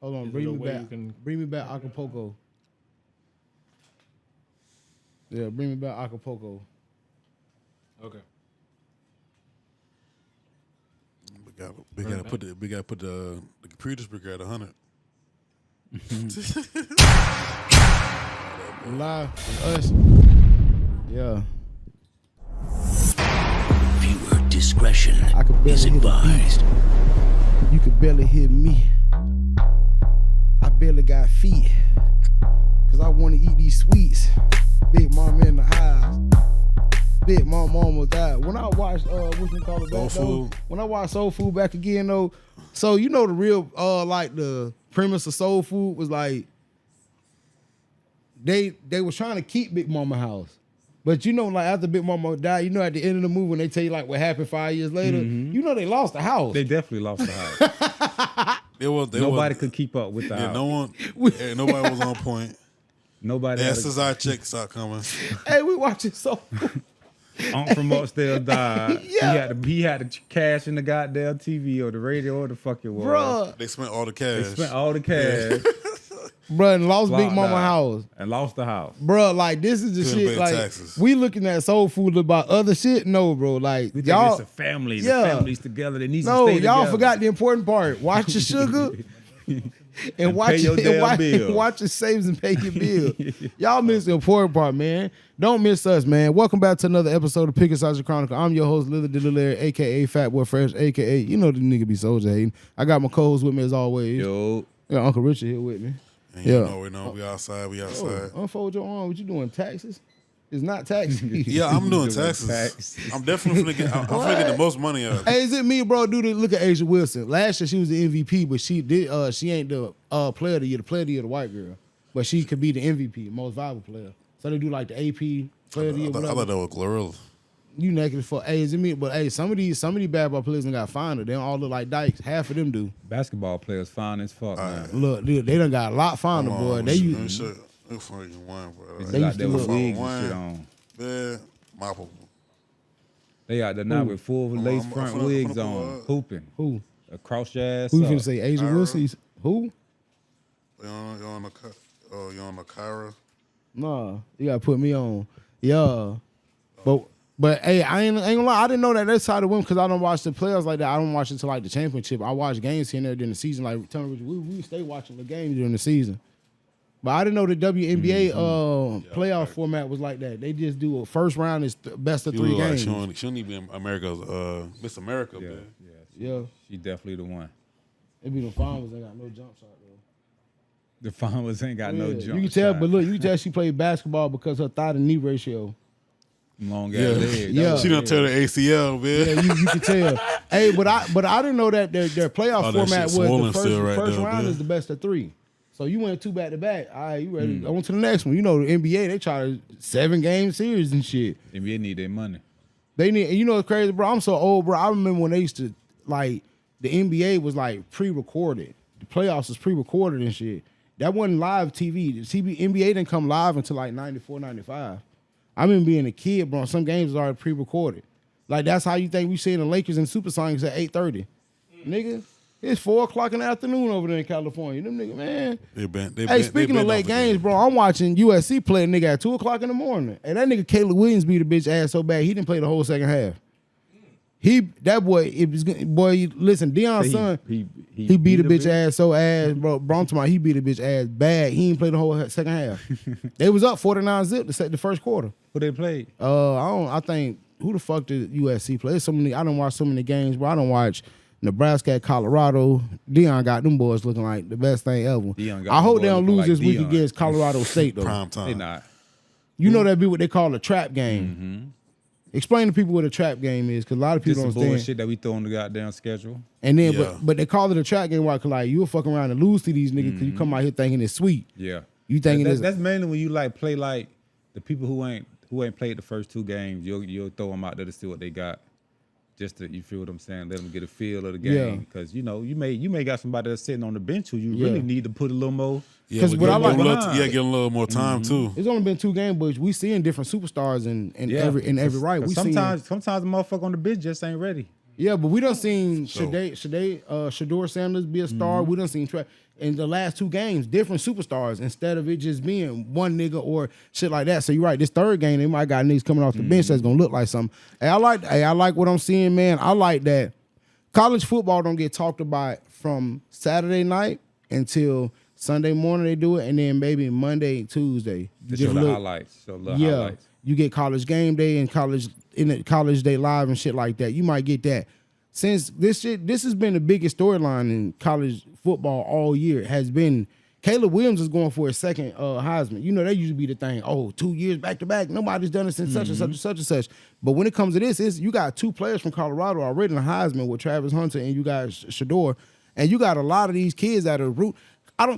Hold on, bring me back. Bring me back Acapulco. Yeah, bring me back Acapulco. Okay. We gotta put the computer speaker at 100. Live with us. Yeah. Viewer discretion is hear advised. You could barely hear me. I barely got feet. Cause I want to eat these sweets. Big mama in the house. Big mama almost died. When I watched what you call it back though, when I watched Soul Food back again though, so you know the real like the premise of Soul Food was like they was trying to keep Big Mama house. But you know, like after Big Mama died, you know at the end of the movie when they tell you like what happened 5 years later, you know they lost the house. They definitely lost the house. Nobody could keep up with the house. Nobody was on point. Nobody. SSI checks start coming. Hey, we watching Soul Food. From upstairs died. Yeah. He had to cash in the goddamn TV or the radio or the fuck it was. Bruh. They spent all the cash. Bruh, and lost Big Mama house. And lost the house. Bruh, like this is the shit. Like taxes. we looking at Soul Food about other shit. No, bro. Like we think y'all, it's a family. The family's together. They need to stay together. No, y'all forgot the important part. Watch your sugar. And watch your saves and pay your bill. Y'all missed the important part, man. Don't miss us, man. Welcome back to another episode of Pickled Sausage Chronicles. I'm your host, LillyDilly, a.k.a. Fat Boy Fresh, a.k.a. You know the nigga be soldier hating. I got my co-host with me as always. Yo. Yeah, Uncle Richard here with me. And you know, we outside. Unfold your arm. What you doing, taxes? It's not taxes. Yeah, I'm doing taxes. I'm definitely finna get the most money out. Hey, is it me, bro? Look at Asia Wilson. Last year she was the MVP, but she ain't the player of the year. The player of the year, the white girl, but she could be the MVP, most valuable player. So they do like the AP player of the year. I thought that was Glorilla. You naked for hey, is it me? But hey, some of these bad ball players done got fined. They don't all look like dykes. Half of them do. Basketball players fine as fuck, man. Look, they done got a lot finer, boy. They used to look wigs and shit on. Yeah, mopple. They out there now with full lace front wigs on, hooping. Who? Across your ass. Who you finna say? Asia Wilson? Who? You on the Kyra? Nah, you gotta put me on. Yeah, but hey, I ain't gonna lie. I didn't know that side of women because I don't watch the playoffs like that. I don't watch it till like the championship. I watch games here and there during the season. Like tell me, we stay watching the games during the season. But I didn't know the WNBA playoff format was like that. They just do a first round is best of 3 games. She don't need to be America's Miss America, man. Yeah, she definitely the one. It be the farmers ain't got no jump shot though. The farmers ain't got no jump shot. You can tell, but look, you can tell she played basketball because her thigh to knee ratio. Long ass leg. Yeah. She done tear the ACL, man. Yeah, you can tell. Hey, but I didn't know that their playoff format was the first round is the best of 3. So you went 2 back-to-back. All right, you ready? On to the next one. You know, the NBA, they try to 7-game series and shit. NBA need their money. They need, you know what's crazy, bro? I'm so old, bro. I remember when they used to, like, the NBA was, like, pre-recorded. The playoffs was pre-recorded and shit. That wasn't live TV. The NBA didn't come live until, like, 94, 95. I remember being a kid, bro. Some games was already pre-recorded. Like, that's how you think we seeing the Lakers and Supersonics at 8:30. Nigga. It's 4 o'clock in the afternoon over there in California. Them niggas, man. Speaking of late games, bro, I'm watching USC play a nigga at 2 o'clock in the morning. And that nigga Caleb Williams beat a bitch ass so bad, he didn't play the whole second half. Listen, Deion's son, he beat a bitch ass so ass, bro. I'm talking about he beat a bitch ass bad. He didn't play the whole second half. They was up 49-0 to set the first quarter. Who they played? I think, who the fuck did USC play? There's so many, I don't watch so many games, bro. I don't watch Nebraska at Colorado. Deion got them boys looking like the best thing ever. I hope they don't lose this week against Colorado State, though. Prime time. They not. You know that be what they call a trap game. Mm-hmm. Explain to people what a trap game is, because a lot of people don't understand. Bullshit that we throw on the goddamn schedule. And then, but they call it a trap game, right? Because like you'll fuck around and lose to these niggas because you come out here thinking it's sweet. Yeah. You thinking that's mainly when you like play like the people who ain't played the first 2 games. You'll throw them out there to see what they got. Just to, you feel what I'm saying? Let them get a feel of the game, because you know you may got somebody that's sitting on the bench who you really need to put a little more. Because what I like, get a little more time too. It's only been 2 games, but we seeing different superstars in every right. We sometimes the motherfucker on the bench just ain't ready. Yeah, but we done seen Shador Sanders be a star. We done seen in the last 2 games, different superstars instead of it just being one nigga or shit like that. So you're right. This third game, they might got niggas coming off the bench that's gonna look like something. Hey, I like what I'm seeing, man. I like that college football don't get talked about from Saturday night until Sunday morning they do it, and then maybe Monday, Tuesday. Just show the highlights. Highlights. You get college game day and college day live and shit like that. You might get that. Since this has been the biggest storyline in college football all year. It has been Caleb Williams is going for his second Heisman. You know, that used to be the thing. 2 years back to back. Nobody's done it since such and such and such and such. But when it comes to this, you got 2 players from Colorado already in the Heisman with Travis Hunter and you got Shador. And you got a lot of these kids that are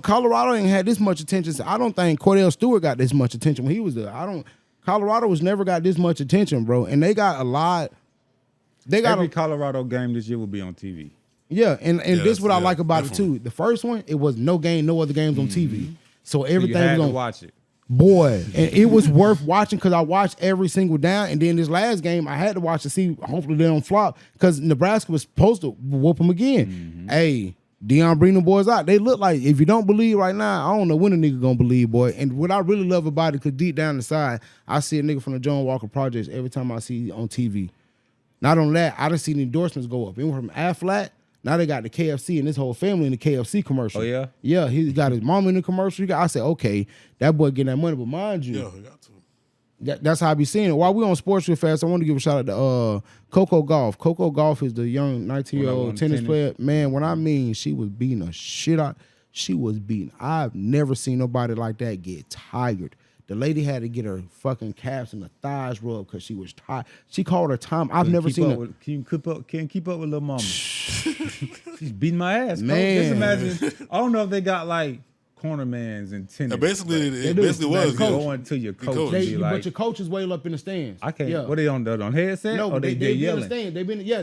Colorado ain't had this much attention. I don't think Cordell Stewart got this much attention when he was there. Colorado has never got this much attention, bro. And they got a lot. Every Colorado game this year will be on TV. Yeah, and this is what I like about it too. The first one, it was no other games on TV. So everything you had was on. to watch it. Boy, and it was worth watching because I watched every single down. And then this last game, I had to watch to see, hopefully they don't flop, because Nebraska was supposed to whoop them again. Hey, Deion bring them boys out. They look like, if you don't believe right now, I don't know when a nigga gonna believe, boy. And what I really love about it, because deep down inside, I see a nigga from the John Walker Projects every time I see on TV. Not only that, I done seen the endorsements go up. It went from Aflac, now they got the KFC and his whole family in the KFC commercial. Oh, yeah? Yeah, he got his mom in the commercial. I said, okay, that boy getting that money. But mind you, Yeah, he got to. that's how I be seeing it. While we on Sports Real Fast, I want to give a shout out to Coco Golf. Coco Golf is the young 19-year-old tennis player. Man, when I mean she was beating the shit out, she was beating. I've never seen nobody like that get tired. The lady had to get her fucking calves and the thighs rubbed because she was tired. She called her time. I've never seen her. Can't keep up with little mama. She's beating my ass, man. Just imagine. I don't know if they got like cornermans and tennis. Basically, it do. basically was. Going to your coach. But your coach is way up in the stands. I can't. Yeah. What they on headset? No, or they be yelling? in the stand. They been yeah.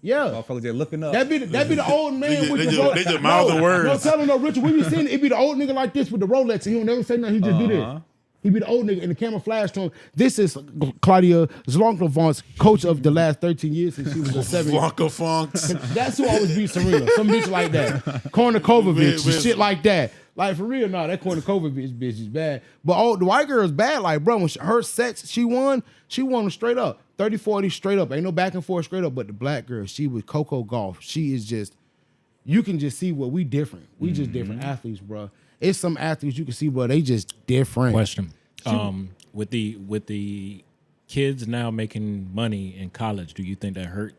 Motherfuckers, they're looking up. That be the old man with They the just- Rolex. they just mouth the words. No, tell him no, Richard. We be seeing it be the old nigga like this with the Rolex, and he don't never say nothing. He just do this. He be the old nigga, and the camera flashed to him. This is Claudia Zlonkovont's coach of the last 13 years since she was a 7. That's who always beat Serena. Some bitch like that. Kornikovic and shit like that. Like, for real, no, that Kornikovic bitch is bad. But the white girl is bad. Like, bro, when her sets, she won them straight up. 30-40 straight up. Ain't no back and forth straight up. But the black girl, she was Coco Golf. She is just, you can just see what we different. We just different athletes, bro. It's some athletes you can see, bro, they just different. Question. With the kids now making money in college, do you think that hurt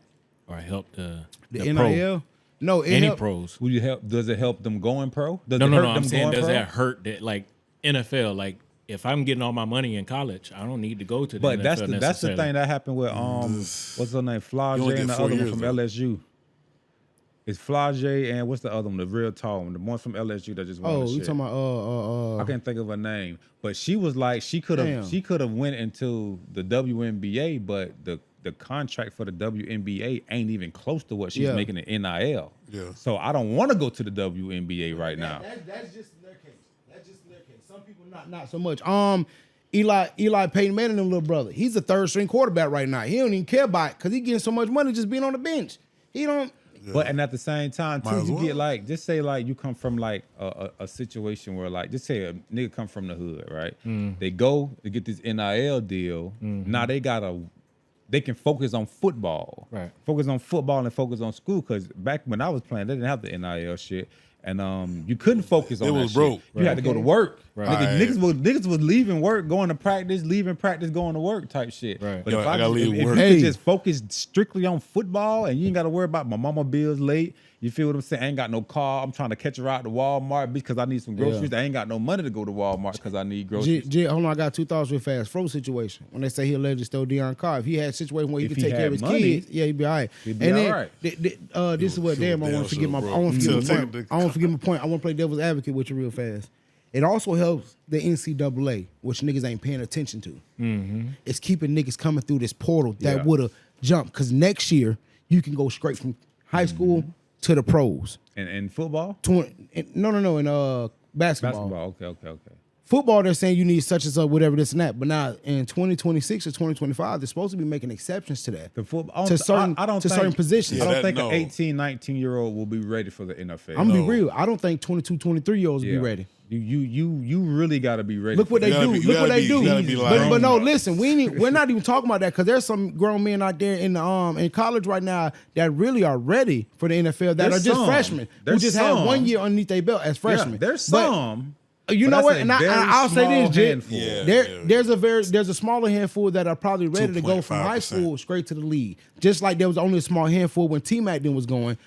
or helped the NIL? pro? No, Any pros? Will you help? Does it help them going pro? Does No, it hurt them I'm saying, going does pro? that hurt that, like, NFL? Like, if I'm getting all my money in college, I don't need to go to the NFL But that's the thing that happened with what's her name, Flage and the other one from LSU. It's Flage and what's the other one? The real tall one, the one from LSU that just won the shit. You talking about I can't think of her name, but she was like she could have went into the WNBA, but the contract for the WNBA ain't even close to what she's making in NIL. Yeah. So I don't want to go to the WNBA right now. That's just their case. That's just their case. Some people not so much. Eli Peyton Manning, little brother. He's a 3rd string quarterback right now. He don't even care about it because he getting so much money just being on the bench. He don't. Yeah. But and at the same time too, Might as you well. get like, just say like you come from like a situation where like, just say a nigga come from the hood, right? They go to get this NIL deal. Now they can focus on football, Right? Focus on football and focus on school. Because back when I was playing, they didn't have the NIL shit. And you couldn't focus on It that was shit. broke. You had to go to work. Right. Niggas was leaving work, going to practice, leaving practice, going to work type shit. Right. But Yo, if I I gotta leave if work. you Hey. could just focus strictly on football and you ain't got to worry about my mama bills late. You feel what I'm saying? I ain't got no car. I'm trying to catch her out to Walmart because I need some groceries. I ain't got no money to go to Walmart because I need groceries. Hold on, I got 2 thoughts real fast. Fro situation. When they say he allegedly stole Deion Carr, if he had a situation where he If could he take care had of his money, kids, he'd be all right. he'd be all right. This is what, damn, I want to forget my point. I want to forget my point. I want to play devil's advocate with you real fast. It also helps the NCAA, which niggas ain't paying attention to. It's keeping niggas coming through this portal that would have jumped. Because next year, you can go straight from high school to the pros. And football? No, in basketball. Basketball. Okay. football, they're saying you need such and such, whatever, this and that. But now in 2026 or 2025, they're supposed to be making exceptions to that. The football To certain positions. I Yeah, don't think no. an 18, 19-year-old will be ready for the NFL. I'm gonna be real. I don't think 22, 23-year-olds be ready. You really got to be ready. Look what they do. Look what they do. You gotta be like, But no, listen, we're not even talking about that because there's some grown men out there in the in college right now that really are ready for the NFL that There's are just some. freshmen who There's just had some. 1 year underneath their belt as freshmen. Yeah, there's But some. you but know that's what? a And very I'll say small this, Jit. handful. Yeah. There's a smaller handful that are probably ready to go from high 2.5%. school straight to the league. Just like there was only a small handful when T-Mac then was going.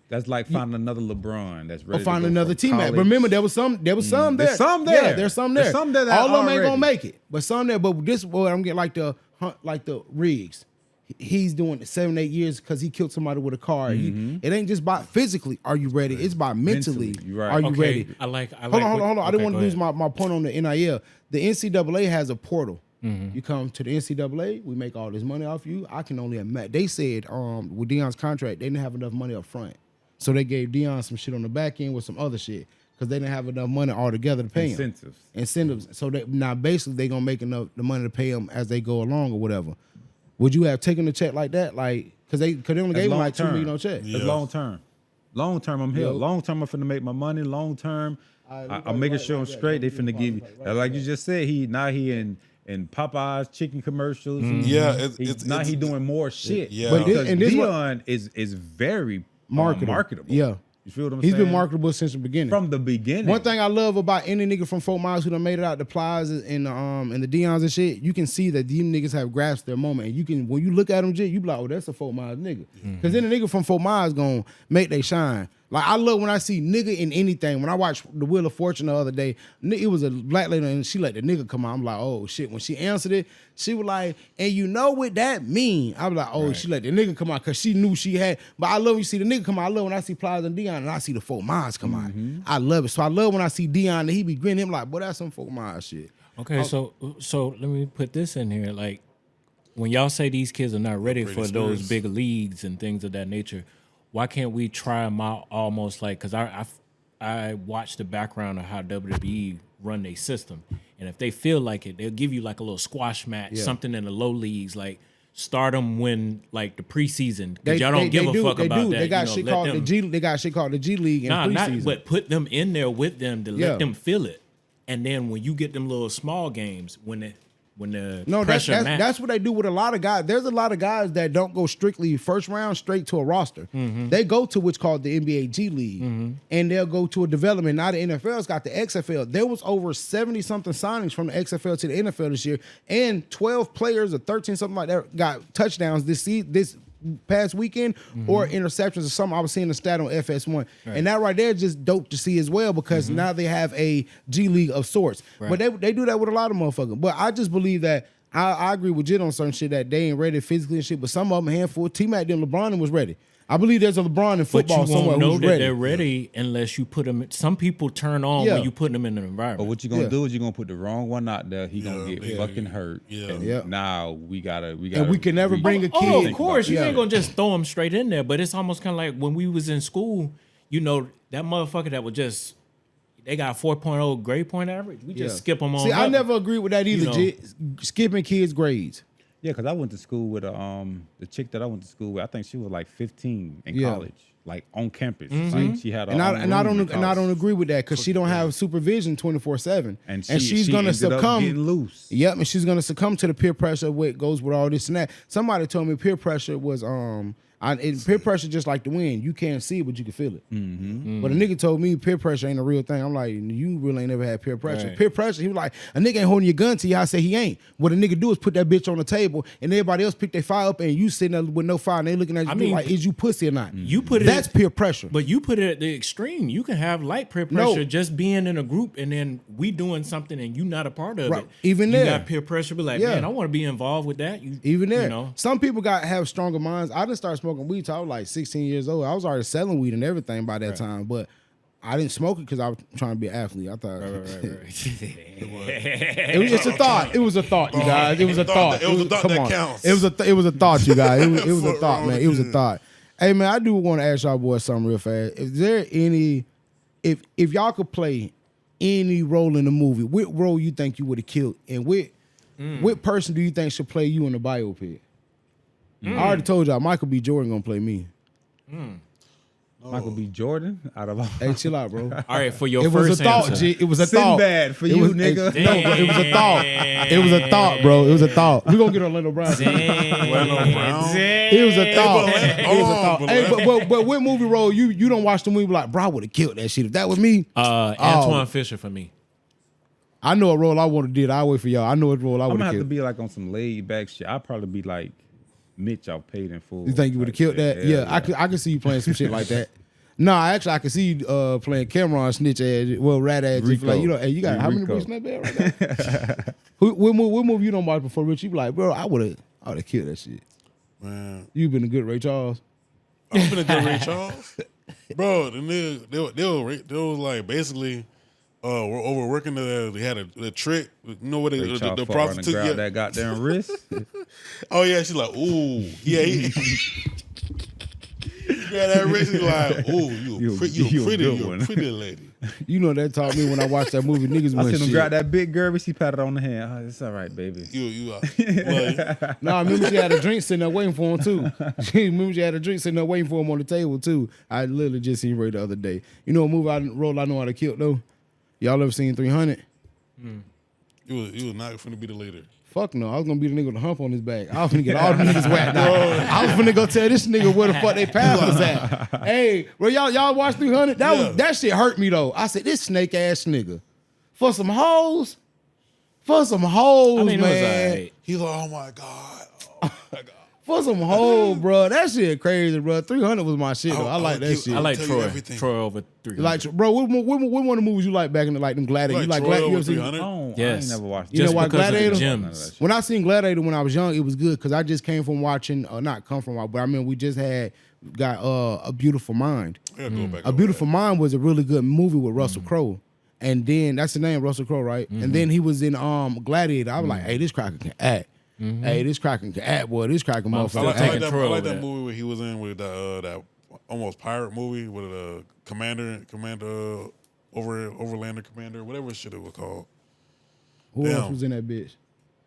That's like finding another LeBron that's ready Or find to go another from T-Mac. college. Remember, there was some there. There's some there. Yeah, there's some there. There's some there that all of them are ain't gonna ready. make it, but some there. But this boy, I'm getting like the Riggs. He's doing 7-8 years because he killed somebody with a car. It ain't just about physically, are you ready? It's about mentally, You're right. are you Okay, ready? Hold on. I didn't want to lose my point on the NIL. The NCAA has a portal. You come to the NCAA, we make all this money off you. I can only imagine. They said with Deion's contract, they didn't have enough money up front. So they gave Deion some shit on the back end with some other shit because they didn't have enough money altogether to pay him. Incentives. So now basically they gonna make enough the money to pay him as they go along or whatever. Would you have taken a check like that? Like, because they only gave him like $2 million on check. It's long term. Long term, I'm here. Long term, I'm finna make my money. Long term, I'm making sure I'm straight. They finna give you, like you just said, he in Popeye's chicken commercials. Yeah, He doing more shit. Yeah. But Because Deion is very marketable. Yeah. You feel what I'm He's saying? been marketable since the beginning. From the beginning. One thing I love about any nigga from Fort Myers who done made it out the Plazas and the Deons and shit, you can see that these niggas have grasped their moment. And you can, when you look at them, you be like, oh, that's a Fort Myers nigga. Because then the nigga from Fort Myers gonna make they shine. Like, I love when I see nigga in anything. When I watched The Wheel of Fortune the other day, it was a black lady and she let the nigga come out. I'm like, oh, shit. When she answered it, she was like, and you know what that mean? I was like, oh, she let the nigga come out because she knew she had. But I love when you see the nigga come out. I love when I see Plaza and Deion and I see the Fort Myers come out. I love it. So I love when I see Deion and he be grinning. Him like, boy, that's some Fort Myers shit. Okay, so let me put this in here. Like, when y'all say these kids are not ready for those big leagues and things of that nature, why can't we try them out almost like, because I watched the background of how WWE run their system. And if they feel like it, they'll give you like a little squash match, something in the low leagues, like start them when like the preseason. Because y'all don't give a fuck about that. They got shit called the G. They got shit called the G League in preseason. But put them in there with them to let them feel it. And then when you get them little small games, when the pressure that's what they do with a lot of guys. There's a lot of guys that don't go strictly first round straight to a roster. They go to what's called the NBA G League, and they'll go to a development. Now the NFL's got the XFL. There was over 70 something signings from the XFL to the NFL this year, and 12 players or 13 something like that got touchdowns this past weekend or interceptions or something. I was seeing the stat on FS1. And that right there is just dope to see as well because now they have a G League of sorts. But they do that with a lot of motherfuckers. But I just believe that I agree with Jit on certain shit that they ain't ready physically and shit, but some of them a handful. T-Mac and LeBron was ready. I believe there's a LeBron in football somewhere know who's that ready. they're ready unless you put them. Some people turn on when you put them in an environment. But what you're gonna do is you're gonna put the wrong one out there. He gonna get fucking hurt. And now we gotta. And we can never bring a kid. Oh, of course, you ain't gonna just throw them straight in there. But it's almost kind of like when we was in school. You know that motherfucker that was just. They got 4.0 grade point average. We just skip them on. See, I never agree with that either. Jit. Skipping kids' grades. Yeah, because I went to school with the chick that I went to school with. I think she was like 15 in college, like on campus. Like she had. And I don't agree with that because she don't have supervision 24/7, and she's gonna succumb. Getting loose. Yep, and she's gonna succumb to the peer pressure. What goes with all this and that. Somebody told me peer pressure was peer pressure just like the wind. You can't see it, but you can feel it. But a nigga told me peer pressure ain't a real thing. I'm like, you really ain't never had peer pressure. Right. Peer pressure, he was like, a nigga ain't holding your gun to you. I say he ain't. What a nigga do is put that bitch on the table and everybody else pick their fire up and you sitting there with no fire and they looking at you like, is you pussy or not? You put it. That's peer pressure. But you put it at the extreme. You can have light peer pressure just being in a group and then we doing something and you not a part of it. Even there. You got peer pressure, be like, man, I want to be involved with that. Even there. You know? Some people have stronger minds. I didn't start smoking weed till I was like 16 years old. I was already selling weed and everything by that time, but I didn't smoke it because I was trying to be an athlete. I thought it's a thought. It was a thought, you guys. It was a thought. It was a thought that counts. It was a thought, you guys. It was a thought, man. It was a thought. Hey, man, I do want to ask y'all boys something real fast. Is there any, if y'all could play any role in the movie, what role you think you would have killed, and what person do you think should play you in the biopic? I already told y'all, Michael B. Jordan gonna play me. Michael B. Jordan out of all. Hey, chill out, bro. All right, for your It was first a thought, answer. G. It was a thought. Sinbad for It you, was- nigga. No, bro, it was a thought. It was a thought, bro. It was a thought. We gonna get Orlando Brown. Orlando Brown. It was a thought. It was a thought. But- Hey, but what movie role you don't watch the movie like, bro? I would have killed that shit if that was me. Antoine Fisher for me. I know a role I would have did. I'll wait for y'all. I know what role I I'm would gonna have have to killed. be like on some laid back shit. I'd probably be like Mitch out paid in full. You think you would have killed that? Yeah, I could see you playing some shit like that. No, actually, I could see you playing Cameron snitch ass, rat ass. Just like, hey, you got how many Rico. bricks in that bed right now? What movie you don't watch before Rich? You be like, bro, I would have killed that shit. Man, You been a good Ray Charles. I've been a good Ray Charles. Bro, the nigga, they was like basically we're overworking they had a trick. You know what Ray Charles the fuck around and prostitute grab yeah. that goddamn wrist. Oh yeah, she's like, ooh. Yeah, yeah, that wrist is like, ooh, you a pretty lady. You know that taught me when I watched that movie. Niggas I went seen him shit. grab that big girl, she patted on the hand. Oh, it's all right, baby. You Nah, I remember she had a drink sitting there waiting for him too. Remember she had a drink sitting there waiting for him on the table too. I literally just seen Ray the other day. You know a movie role I know how to kill though? Y'all ever seen 300? you was not finna be the leader. Fuck no, I was gonna be the nigga with the hump on his back. I was finna get all the niggas whacked out. I was finna go tell this nigga where the fuck they pass was at. Hey, bro, y'all watch 300? That shit hurt me though. I said, this snake ass nigga. For some hoes, I mean, it was man. alright. He's like, oh my God. Oh my God. For some hoes, bro. That shit crazy, bro. 300 was my shit though. I like that shit. I like tell you Troy. everything. Troy over 300. Like, bro, what one of the movies you like back in the them Gladiator? Like You like Troy Gladiator? over You ever seen- 300? I Yes. ain't never watched You know Just why because of the Gladiator? gems. When I seen Gladiator when I was young, it was good because I just came from watching, not come from, but I mean we just got A Beautiful Mind. I gotta go back A over Beautiful that. Mind was a really good movie with Russell Crowe. And then that's the name, Russell Crowe, right? And then he was in Gladiator. I was like, hey, this cracker can act. Hey, this cracker can act, boy. This cracker I motherfucker like, can act. Troy I like over that that. movie where he was in with that almost pirate movie with commander overlander commander, whatever shit it was called. Who else Damn. was in that bitch?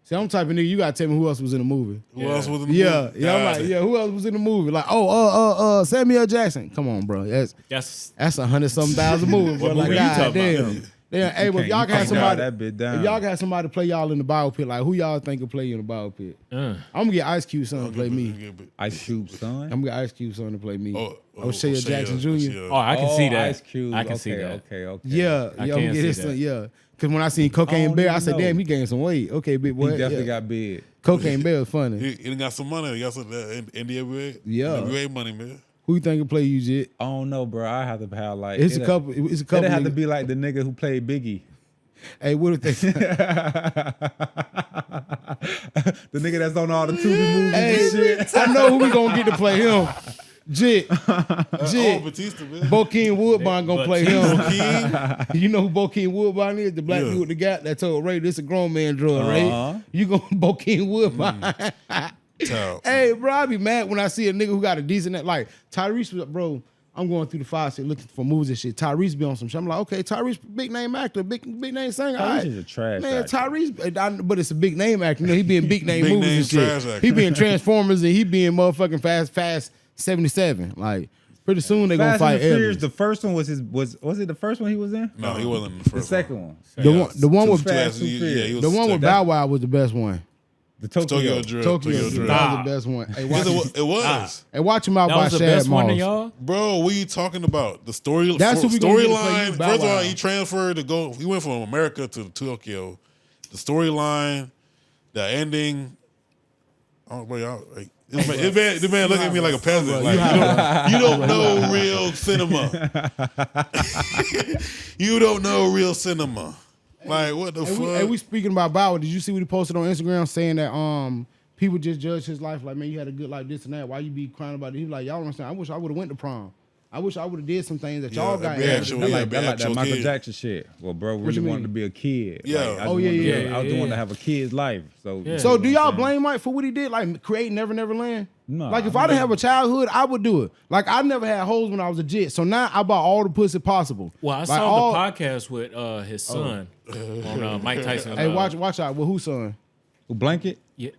See, I'm the type of nigga, you gotta tell me who else was in the movie. Who else was in the Yeah, movie? yeah, I'm like, yeah, who else was in the movie? Like, Samuel Jackson. Come on, bro. That's That's 100-something thousand movie, bro. What Like, movie you God talking damn. about? Yeah, hey, but if y'all You can have can't dial somebody, that bit down. if y'all can have somebody play y'all in the biopic, like who y'all think will play you in the biopic? I'm gonna get Ice Cube son to play me. Ice Cube son. I'm gonna get Ice Cube son to play me. O'Shea O'Shea Jackson Jr. oh, I can see that. Ice Cube. I can see that. Okay. Yeah, I I'm can gonna get see his that. son. Yeah, because when I seen Cocaine don't Bear, I even said, know. damn, he gained some weight. Okay, big boy. He definitely Yeah. got big. Cocaine Bear was funny. He got some money. He got some NWA. Yeah. NWA money, man. Who you think will play you, Jit? I don't know, bro. I have to have like It's a couple. It's a couple. It'd have to niggas. be like the nigga who played Biggie. Hey, what if they? The nigga that's on all the Tubi movies Hey, and shit. I know who we gonna get to play him. Jit. Oh, Batista, man. Bokeem Woodbine gonna play him. King. You know who Bokeem Woodbine is? The black Yeah. dude with the gap that told Ray this a grown man drug, Ray. You gonna Bokeem Woodbine. Child. Hey, bro, I be mad when I see a nigga who got a decent, like Tyrese, bro. I'm going through the files looking for movies and shit. Tyrese be on some shit. I'm like, okay, Tyrese, big name actor, big name singer. all right. Tyrese is a trash man. actor. Tyrese, but it's a big name actor. You know, he be in big name Big movies name and shit. trash actor. He be in Transformers and he be in motherfucking Fast 77. Like, pretty soon they gonna Fast fight and the Furious, aliens. the first one was it the first one he was in? No, he wasn't in the The first second one. The one with Fast, Too Too fast. Yeah, he was the one with that- Bow Wow was the best one. The Tokyo. Drill. Tokyo Drill. Drill was the best one. Hey, watch, It was. hey, watch him out That by was the Shad best one to Moss. y'all. Bro, what are you talking about? The story. That's who we gonna get to play storyline. you, Bow First of all, Wow. he transferred to go. He went from America to Tokyo. The storyline, the ending. Oh, boy, y'all. Like, this man look at me like a peasant. Like, you don't know real cinema. You don't know real cinema. Like, what the fuck? Hey, we speaking about Bow Wow. Did you see what he posted on Instagram saying that people just judge his life like, man, you had a good life, this and that. Why you be crying about it? He was like, y'all don't understand. I wish I would have went to prom. I wish I would have did some things that y'all got. Yeah, That's like that Michael Jackson shit. Well, bro really wanted to be a kid. Yeah. Like, I just wanted to have a kid's life. So, So do y'all blame Mike for what he did, like creating Never Never Land? No. Like if I didn't have a childhood, I would do it. Like I never had hoes when I was a jit, so now I bought all the pussy possible. Well, I Like, saw the podcast with his son on Mike Tyson. Hey, watch out. Well, whose son? Who, Blanket? Yeah,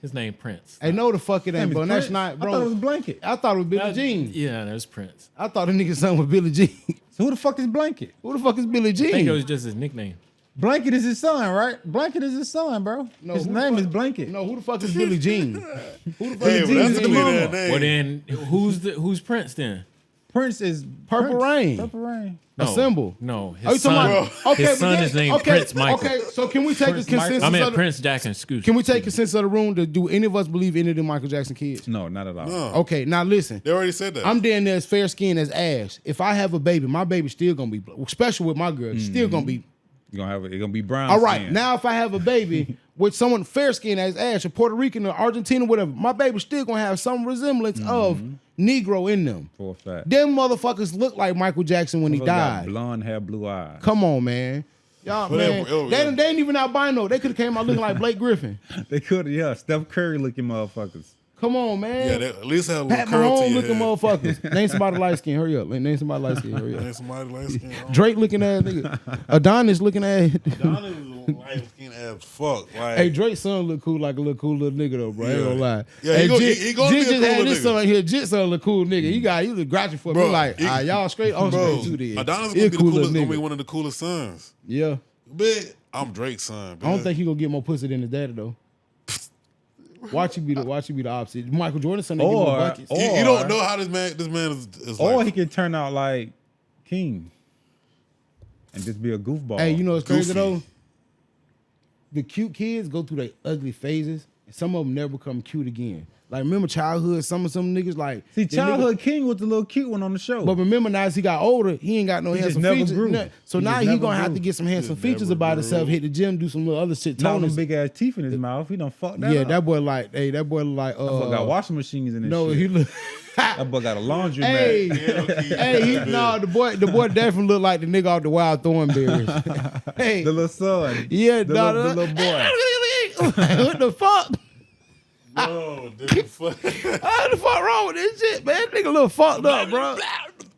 his name Prince. Hey, no, the fuck it ain't, Name bro. is That's Prince? not, bro. I thought it was Blanket. I thought it was Billie Jean. Yeah, that's Prince. I thought the nigga's son was Billie Jean. So who the fuck is Blanket? Who the fuck is Billie Jean? I think it was just his nickname. Blanket is his son, right? Blanket is his son, bro. No, his who the name fuck- is Blanket. No, who the fuck is Billie Jean? Who the fuck Hey, is but Billie that's his the Jean? leader mama. name. Well, then who's Prince then? Prince is Purple Prince. Rain. Purple Rain. A symbol. No, Are you his son. talking about- his but son then- is named Prince Michael. Okay, so can we take Prince a consensus? Michael? I mean of the- Prince Jackson. Excuse Can me. we take consensus of the room? Do any of us believe any of the Michael Jackson kids? No, not at all. No. Okay, now listen. They already said that. I'm damn near as fair skinned as Ash. If I have a baby, my baby's still gonna be black. Especially with my girl, she's still gonna be. You're gonna have it's gonna be brown. All right, skin. now if I have a baby with someone fair skinned as Ash, or Puerto Rican or Argentina, whatever, my baby's still gonna have some resemblance of Negro in them. for a fact. Them motherfuckers look like Michael Jackson when he Got died. blonde hair, blue eyes. Come on, man. Y'all, But man, they- they ain't even albino. They could have came out looking like Blake Griffin. They could, yeah, Steph Curry looking motherfuckers. Come on, man. yeah, they at least have a little Pat curl to Mahomes your looking head. motherfuckers. Name somebody light skin. Hurry up. Name somebody light skin. Hurry up. Ain't somebody light skin. Drake looking ass nigga. Adonis looking ass. Donnie was light skin as fuck. Like, Hey, Drake's son look cool like a little cool little nigga though, bro. I ain't gonna lie. Yeah, hey, he gonna Jit be a just cool had little this nigga. son here. Jit son look cool nigga. He was grouchy for me. Bro, Like, he- y'all straight on bro, straight too then. Adonis He gonna a be, cool the little coolest, gonna be nigga. one of the coolest sons. Yeah. Big, I'm Drake's son. I don't think he gonna get more pussy than his daddy though. Watch he be the opposite. Michael Jordan's son they get more buckets. You don't know how this man is Or like. he can turn out like King and just be a goofball. Hey, you know what's crazy Goofy. though? The cute kids go through their ugly phases, and some of them never become cute again. Like remember childhood, some niggas like See, the Childhood King was the little cute one on the show. But remember now as he got older, he ain't got no He just handsome never features. grew. So He now just he never gonna have grew. to get some handsome Just features never about grew. himself, hit the gym, do some little other shit. Not them Toners. big ass teeth in his mouth. He done fucked that Yeah, up. that boy like, hey, that boy like got washing machines in his no, shit. he look That boy got a laundry Hey, mat. the boy definitely look like the nigga off the Wild Thornberries. Hey, The little son. yeah, the the little boy. what the fuck? Bro, dude, fuck. What the fuck wrong with this shit, man? Nigga a little fucked up, bro.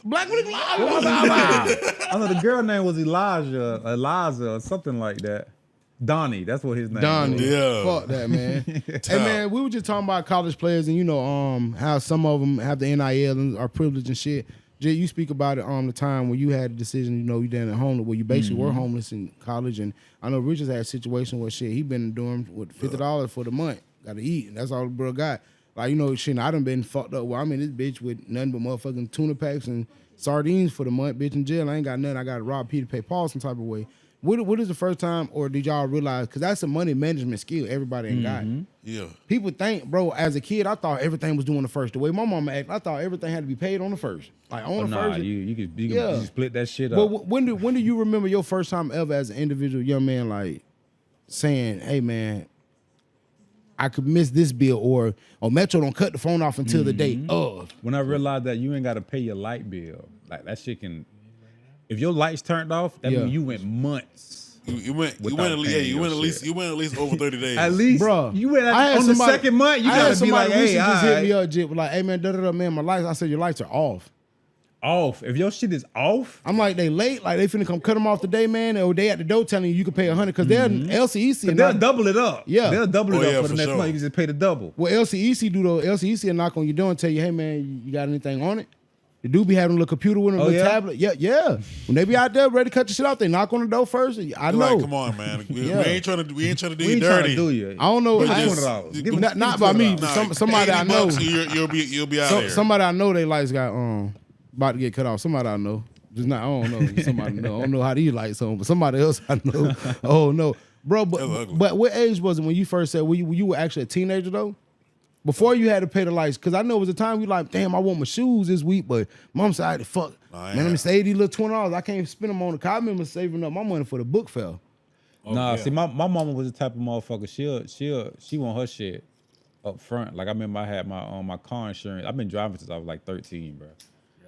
Black with I know the girl name was Eliza or something like that. Donnie, that's what his name Donnie. was. Yeah. Fuck that, man. Hey, man, we were just talking about college players and, you know, how some of them have the NIL and are privileged and shit. Jay, you speak about it the time when you had a decision, you know, you done at home, where you basically were homeless in college. And I know Richards had a situation where shit, he been in the dorm with $50 for the month. Got to eat, and that's all the bro got. Like, you know, shit, I done been fucked up. Well, I'm in this bitch with nothing but motherfucking tuna packs and sardines for the month, bitch, in jail. I ain't got nothing. I got to rob Peter to pay Paul some type of way. What is the first time, or did y'all realize, because that's a money management skill everybody ain't got. Yeah. People think, bro, as a kid, I thought everything was doing the first. The way my mama acted, I thought everything had to be paid on the first. Like, on the Nah, first. you can Yeah. split that shit But up. when do you remember your first time ever as an individual young man, like, saying, hey, man, I could miss this bill, or Metro don't cut the phone off until the day of. When I realized that you ain't got to pay your light bill, like that shit can. If your lights turned off, that Yeah. means you went months. You went Without at least paying you your went at least shit. you went at least over 30 days. At least, Bruh, you went I had on the somebody- second month. You I had gotta be somebody like, hey, recently just hit me all up, Jit, like, hey, man, man, my lights. I said, your lights are off. off. If your shit is off, I'm like, they late, like they finna come cut them off today, man, or they at the door telling you can pay $100 because they're LCEC. they'll double it up. Yeah. They'll double it Oh, up yeah, for the for next sure. month. You can just pay the double. What LCEC do though, LCEC will knock on your door and tell you, hey man, you got anything on it? The dude be having a little computer with a little yeah? tablet. Yeah. When they be out there ready to cut your shit off, they knock on the door first. I know. Like, come on, man. We Yeah. ain't trying to do We you ain't trying to dirty. do you. I don't know. Give I me just- $200. Give Give me- me not by me. Nah, Somebody I know. $80, you'll be out of there. Somebody I know they lights got about to get cut off. Somebody I know. Just not. I don't know. Somebody I know. I don't know how these lights on, but somebody else I know. Oh no, bro. That's ugly. But what age was it when you first said? Were you actually a teenager though? Before you had to pay the lights, because I know it was a time you like, damn, I want my shoes this week, but mom said, fuck, man, let me save these little $20. I can't spend them on the car. I remember saving up my money for the book fair. Nah, see, my mama was the type of motherfucker. She want her shit up front. Like I remember I had my car insurance. I've been driving since I was like 13, bro.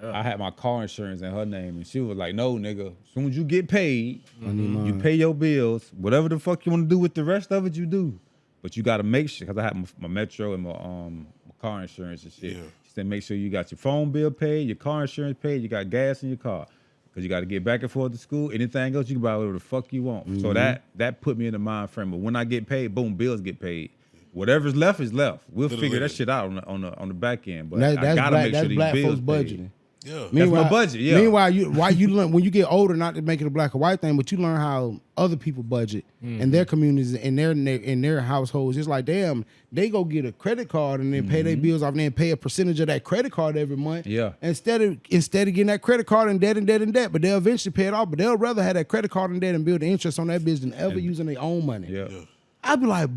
I had my car insurance in her name, and she was like, "No, nigga. As soon as you get paid, you pay your bills. Whatever the fuck you want to do with the rest of it, you do. But you got to make sure, because I had my Metro and my car insurance and shit. Yeah. She said, make sure you got your phone bill paid, your car insurance paid, you got gas in your car, because you got to get back and forth to school. Anything else, you can buy whatever the fuck you want. So that put me in the mind frame. But when I get paid, boom, bills get paid. Whatever's left is left. We'll figure that shit out on the back end. But I gotta make sure these black bills folks paid. budgeting. Yeah. That's my budget. Yeah. Meanwhile, you learn when you get older, not to make it a black or white thing, but you learn how other people budget in their communities, in their households. It's like, damn, they go get a credit card and then pay their bills off, and then pay a percentage of that credit card every month. Yeah. Instead of getting that credit card in debt, but they'll eventually pay it off. But they'll rather have that credit card in debt and build the interest on that business than ever using their own money. Yeah. I'd be like,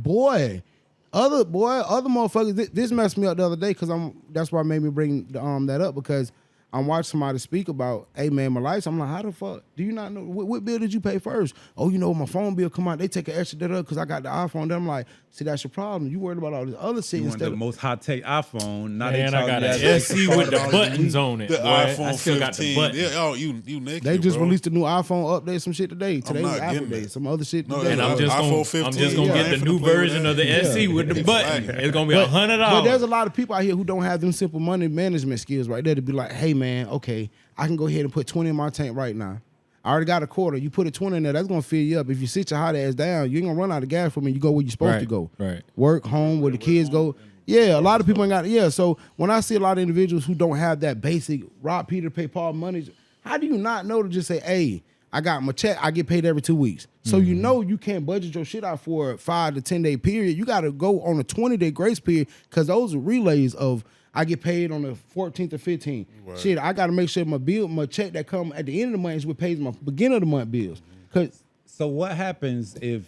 other motherfuckers. This messed me up the other day because that's why it made me bring that up, because I'm watching somebody speak about, hey man, my lights. I'm like, how the fuck do you not know what bill did you pay first? Oh, my phone bill come out. They take an extra debt up because I got the iPhone. Then I'm like, see, that's your problem. You worried about all this other shit You want instead the of most high tech iPhone. Now Man, they I got an an SE with the buttons on it. The boy. iPhone I still 15. got the buttons. Yeah, oh, you naked, They just bro. released a new iPhone update, some shit today. Today was not Apple getting Day. that. Some other shit No, today. And I'm just iPhone gonna 15, get I ain't the finna new play with version that. of the SE with the button. Exactly. It's gonna be $100. But there's a lot of people out here who don't have them simple money management skills right there to be like, hey man, okay, I can go ahead and put 20 in my tank right now. I already got a quarter. You put a 20 in there, that's gonna fill you up. If you sit your hot ass down, you ain't gonna run out of gas for me. You go where you're supposed to go. Right. Work, home, where the kids go. Yeah, a lot of people ain't got it. Yeah, so when I see a lot of individuals who don't have that basic rob Peter, pay Paul money, how do you not know to just say, hey, I got my check, I get paid every 2 weeks. So you know you can't budget your shit out for a 5 to 10 day period. You gotta go on a 20-day grace period, because those are relays of I get paid on the 14th or 15th. Right. Shit, I got to make sure my check that come at the end of the month is what pays my beginning of the month bills. So what happens if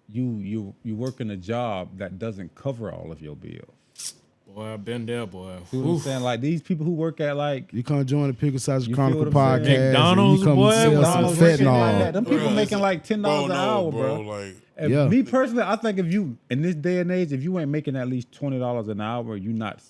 you work in a job that doesn't cover all of your bills? Boy, I've been there, boy. See what I'm saying? Like these people who work at like You come join the Pickled Sausage You feel Chronicles what I'm saying? podcast. McDonald's, and you come boy, sell some McDonald's working like that. fentanyl. Them people making like $10 an hour, bro. Like, And Yeah. me personally, I think if you in this day and age, if you ain't making at least $20 an hour, you're not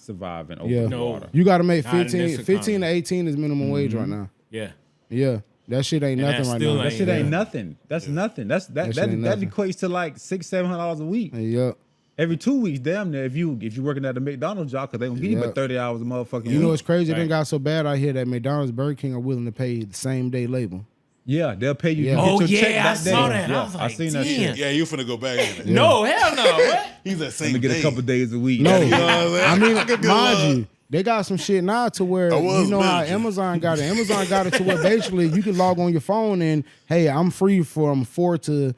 surviving over Yeah. the No. water. You got to make Not in 15 this to economy. 18 is minimum wage right now. Yeah. Yeah. That shit ain't And nothing that right still now. That shit ain't nothing. That's nothing. That shit ain't nothing. equates to like $600-700 a week. Yeah. Every 2 weeks, damn near. If you working at a McDonald's job, because they gonna give you Yeah. about 30 hours a motherfucking You know week. what's crazy? It Right. done got so bad out here that McDonald's, Burger King are willing to pay the same day labor. Yeah, they'll pay you. Yeah. You get Oh, your check yeah, I that saw day. that. Yeah, I was like, seen that damn. shit. yeah, you finna go back in it. No, hell no. What? He's that same Let me get day. a couple days a week. No, You know what I'm saying? I mean, I could do mind you, they got some shit now to where I was you know how managing. Amazon got it. Amazon got it to where basically you can log on your phone and hey, I'm free from 4 to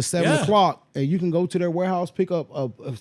7 Yeah. o'clock, and you can go to their warehouse, pick up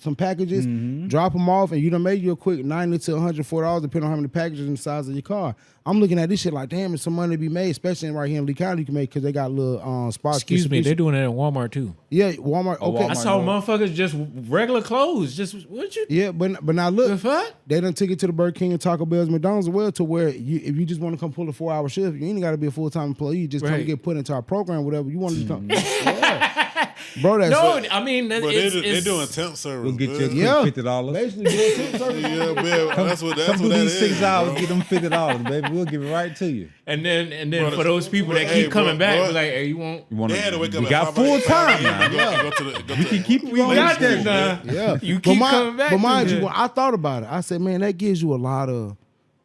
some packages, drop them off, and you done made you a quick $90 to $104 depending on how many packages and the size of your car. I'm looking at this shit like, damn, there's some money to be made, especially right here in Lee County. You can make because they got little spots. Excuse me, they're doing it at Walmart too. Yeah, Walmart. Okay, I saw motherfuckers just regular clothes. Just what you? yeah, but now look, The fuck? they done took it to the Burger King and Taco Bell's, McDonald's as well, to where if you just want to come pull a 4-hour shift, you ain't got to be a full-time employee. You just come Right. get put into our program, whatever you want to come. Yeah. Bro, that's No, I mean But it's, they're doing temp service. We'll get you a man. quick Yeah. $50. basically doing tip service. Yeah, man. That's what Come do that these is, 6 hours, bro. get them $50, baby. We'll give it right to you. and then Bro, for those people that hey, keep coming bro, back, bro. be like, hey, you want? You want They had to wake up We at got 5 full a.m. time now. Go to the, We can keep you We on got the this schedule. now. Yeah, You But keep mind- coming back. But to mind you, this. when I thought about it, I said, man, that gives you a lot of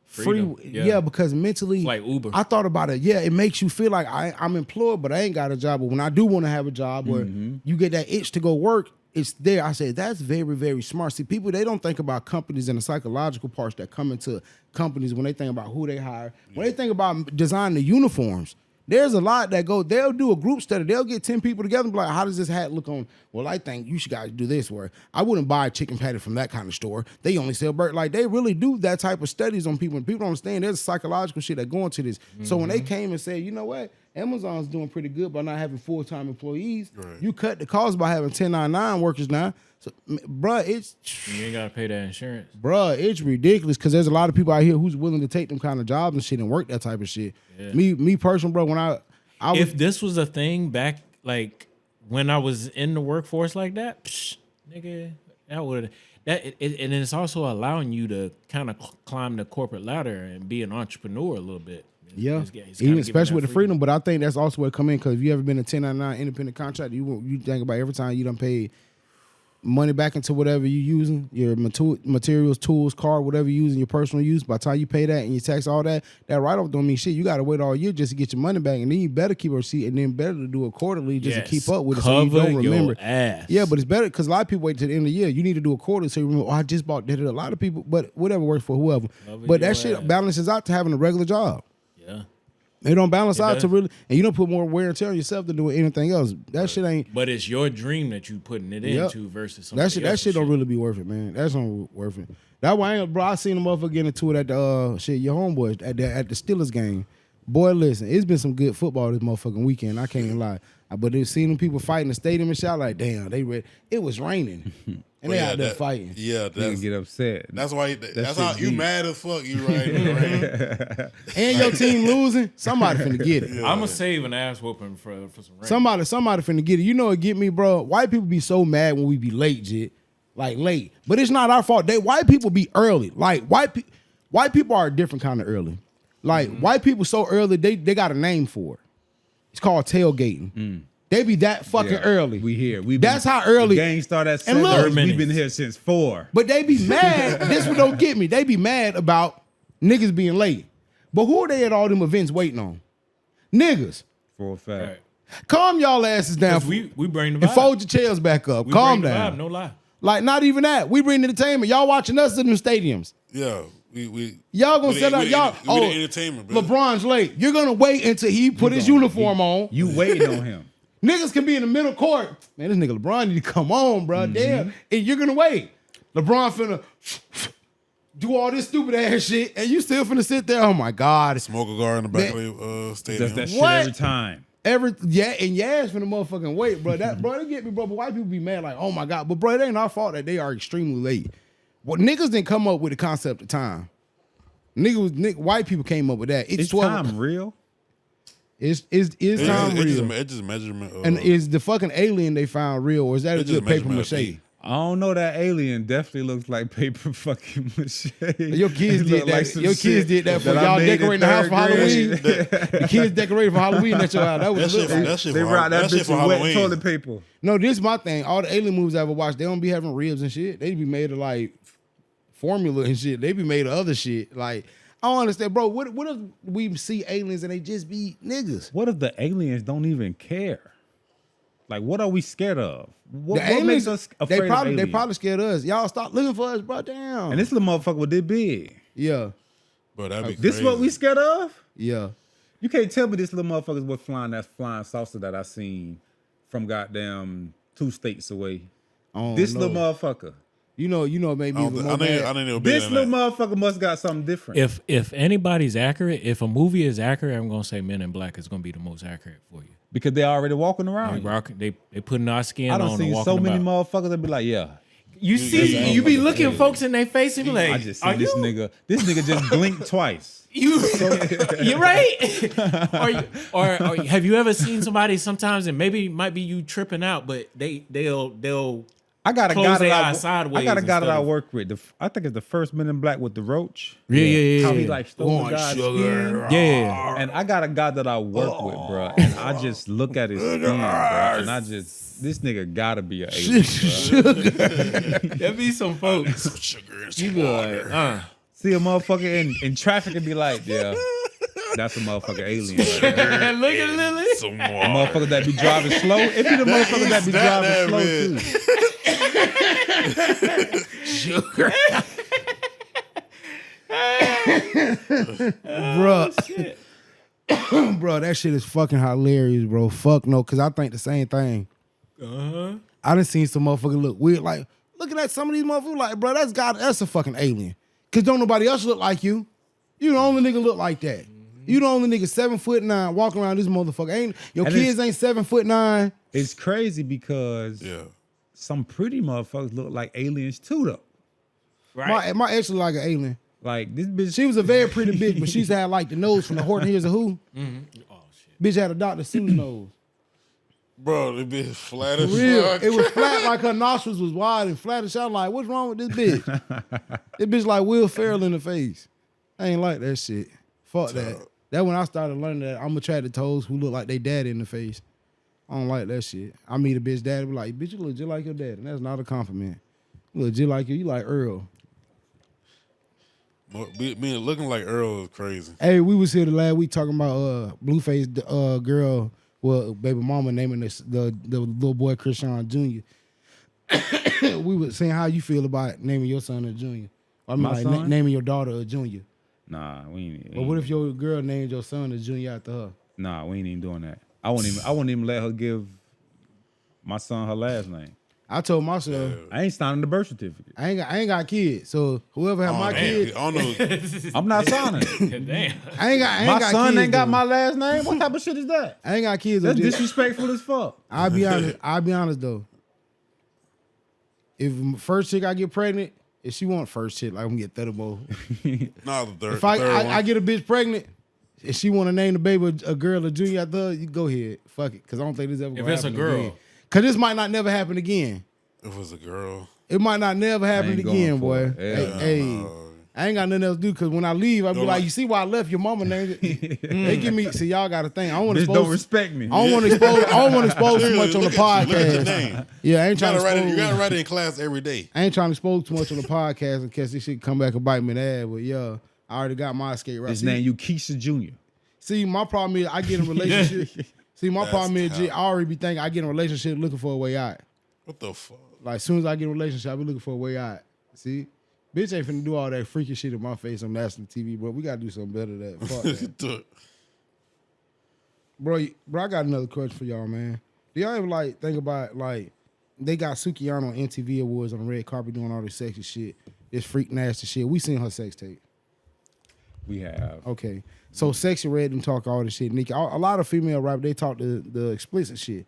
Freedom, free. yeah. Yeah, because mentally, It's like Uber. I thought about it. Yeah, it makes you feel like I'm employed, but I ain't got a job. But when I do want to have a job, where you get that itch to go work, it's there. I said that's very, very smart. See, people, they don't think about companies and the psychological parts that come into companies when they think about who they hire. When they think about designing the uniforms, there's a lot that go. They'll do a group study. They'll get 10 people together and be like, how does this hat look on? Well, I think you should guys do this. Where I wouldn't buy a chicken patty from that kind of store. They only sell burgers. Like, they really do that type of studies on people. And people don't understand there's psychological shit that go into this. So when they came and said, you know what? Amazon's doing pretty good by not having full-time employees. Right. You cut the cost by having 1099 workers now. So, bruh, You ain't gotta pay that insurance. it's ridiculous because there's a lot of people out here who's willing to take them kind of jobs and shit and work that type of shit. Yeah. Me personally, bro, when I was, If this was a thing back, like when I was in the workforce like that, nigga, and it's also allowing you to kind of climb the corporate ladder and be an entrepreneur a little bit. Yeah, It's even kinda especially with giving the freedom. But I think that's also where it come in, because if you ever been a 1099 independent contractor, you think about every time you done paid money back into whatever you using, your materials, tools, car, whatever you using, your personal use. By the time you pay that and you tax all that write-off don't mean shit. You got to wait all year just to get your money back, and then you better keep a receipt, and then better to do it quarterly just to keep up with it, so you don't remember. Your ass. Yeah, but it's better because a lot of people wait to the end of the year. You need to do a quarterly so you remember. Oh, I just bought that. A lot of people, but whatever works for whoever. But that shit balances out to having a regular job. Yeah. It don't balance out to really, and you don't put more wear and tear on yourself than doing anything else. That shit ain't. But it's your dream that you putting it into versus something. That shit don't really be worth it, man. That's not worth it. That why, bro. I seen a motherfucker get into it at the your homeboys at the Steelers game. Boy, listen, it's been some good football this motherfucking weekend. I can't even lie. But they seen them people fighting the stadium and shit. Like, damn, they ready. It was raining. And they out there fighting. Yeah, Nigga get upset. That's why. That's how you mad as fuck. You right. And your team losing. Somebody finna get it. I'm gonna save an ass whooping for some rain. Somebody finna get it. You know it get me, bro. White people be so mad when we be late, Jit. Like late, but it's not our fault. White people be early. Like white people are a different kind of early. Like white people so early, they got a name for it. It's called tailgating. They be that fucking early. We here. That's how early. The game started at 7. We've been here since 4. But they be mad. This one don't get me. They be mad about niggas being late. But who are they at all them events waiting on? Niggas. For a fact. Right. Calm y'all asses down. We bring the vibe. And fold your chairs back up. Calm down. Vibe, no lie. Like not even that. We bring entertainment. Y'all watching us in them stadiums. Yeah, we y'all gonna set up y'all. We the entertainment, bro. LeBron's late. You're gonna wait until he put his uniform on. You waiting on him. Niggas can be in the middle court. Man, this nigga LeBron need to come on, bro. Damn. And you're gonna wait. LeBron finna do all this stupid ass shit, and you still finna sit there. Oh my God. Smoke a cigar in the back of the stadium. Does that shit every time. And Yaz finna motherfucking wait, bro. That bro, they get me, bro. But white people be mad, like, oh my God. But bro, it ain't our fault that they are extremely late. Well, niggas didn't come up with the concept of time. White people came up with that. It's 12. time real. Is time real? It's just measurement. And is the fucking alien they found real, or is that just paper mache? I don't know. That alien definitely looks like paper fucking mache. Your kids did that. Your kids did that for y'all decorating the house for Halloween. The kids decorated for Halloween at your house. That was they rock that bitch with wet toilet paper. No, this is my thing. All the alien movies I ever watched, they don't be having ribs and shit. They be made of like formula and shit. They be made of other shit. Like, I don't understand, bro. What if we see aliens and they just be niggas? What if the aliens don't even care? Like, what are we scared of? What aliens, makes us afraid of aliens? They probably scared of us. Y'all stop looking for us, bro. Damn. And this little motherfucker was this big. Yeah. Bro, that'd be this crazy. What we scared of? Yeah. You can't tell me this little motherfucker was flying that flying saucer that I seen from goddamn 2 states away. This little motherfucker. You know, maybe I didn't know this little motherfucker must got something different. If anybody's accurate, if a movie is accurate, I'm gonna say Men in Black is gonna be the most accurate for you. Because they already walking around. They putting our skin on. I don't see so many motherfuckers that be like, yeah. You see, you be looking folks in their face and be like, I just see this nigga. This nigga just blinked twice. You're right. or have you ever seen somebody sometimes, and maybe it might be you tripping out, but they'll I got a guy that I work with. I think it's the first Men in Black with the roach. Yeah. How he like stole the guy's skin. Yeah. And I got a guy that I work with, bro. And I just look at his skin, bro. And this nigga gotta be an alien, bro. There be some folks. Some sugar and You some be water. like, See a motherfucker in traffic and be like, yeah, that's a motherfucking alien. Right? look at Lily. Some The water. motherfucker that be driving slow. It be the motherfucker that be driving slow too. Sugar. Bro, that shit is fucking hilarious, bro. Fuck no, because I think the same thing. I done seen some motherfucker look weird. Like, looking at some of these motherfuckers, like, bro, that's a fucking alien. Because don't nobody else look like you. You the only nigga look like that. You the only nigga 7'9" walking around this motherfucker. Your kids ain't 7'9". It's crazy because some pretty motherfuckers look like aliens too, though. Right. My ex look like an alien. Like this bitch. She was a very pretty bitch, but she's had like the nose from the Horton Hears a Who. Oh shit. Bitch had a Dr. Seuss nose. Bro, it be flat as Real. fuck. It was flat like her nostrils was wide and flat as shit. I'm like, what's wrong with this bitch? This bitch like Will Ferrell in the face. I ain't like that shit. Fuck that. That when I started learning that I'm attracted to toes who look like they daddy in the face. I don't like that shit. I meet a bitch daddy, be like, bitch, you look just like your dad. And that's not a compliment. You look just like you like Earl. Me looking like Earl is crazy. Hey, we was here the last week talking about Blueface girl, well, baby mama naming the little boy Krishan Jr. We was saying how you feel about naming your son a junior. I mean, My like son? naming your daughter a junior. Nah, we ain't. But what if your girl named your son a junior after her? Nah, we ain't even doing that. I wouldn't even let her give my son her last name. I told myself, I ain't signing the birth certificate. I ain't got kids, so whoever have my kids, I don't know. I'm not signing it. Damn. I ain't My got son kids, ain't got though. my last name. What type of shit is that? I ain't got kids. That's I'm just- disrespectful as fuck. I'll be honest though. If first chick I get pregnant, if she want first chick, like I'm gonna get third more. Nah, the third. If the third one. I get a bitch pregnant, if she want to name the baby a girl or junior after her, you go ahead. Fuck it, because I don't think this ever If gonna it's a happen girl. again. Because this might not never happen again. If it was a girl. It might not never happen ain't going again, for boy. it. Hey, I ain't got nothing else to do because when I leave, I be like, you see why I left? Your mama named it. They give me. See, y'all got to think. I don't want to Bitch don't respect me. I don't want to expose. I don't want to expose too much on the Look at the podcast. name. Yeah, I ain't You trying to gotta, expose. you gotta write it in class every day. I ain't trying to expose too much on the podcast in case this shit come back and bite me in the ass. But yeah, I already got my escape route. His name you Keisha Jr. See, my problem is I get in a relationship. See, my problem is tough. I already be thinking I get in a relationship looking for a way out. What the fuck? Like, as soon as I get in a relationship, I be looking for a way out. See? Bitch ain't finna do all that freaky shit in my face on national TV, bro. We gotta do something better than that. Fuck that. Bro, I got another question for y'all, man. Do y'all ever, like, think about, like, they got Sukiyama on MTV Awards on the red carpet doing all this sexy shit, this freak nasty shit. We seen her sex tape. We have. Okay. So Sexy Red them talk all this shit. Nikki, a lot of female rappers, they talk the explicit shit.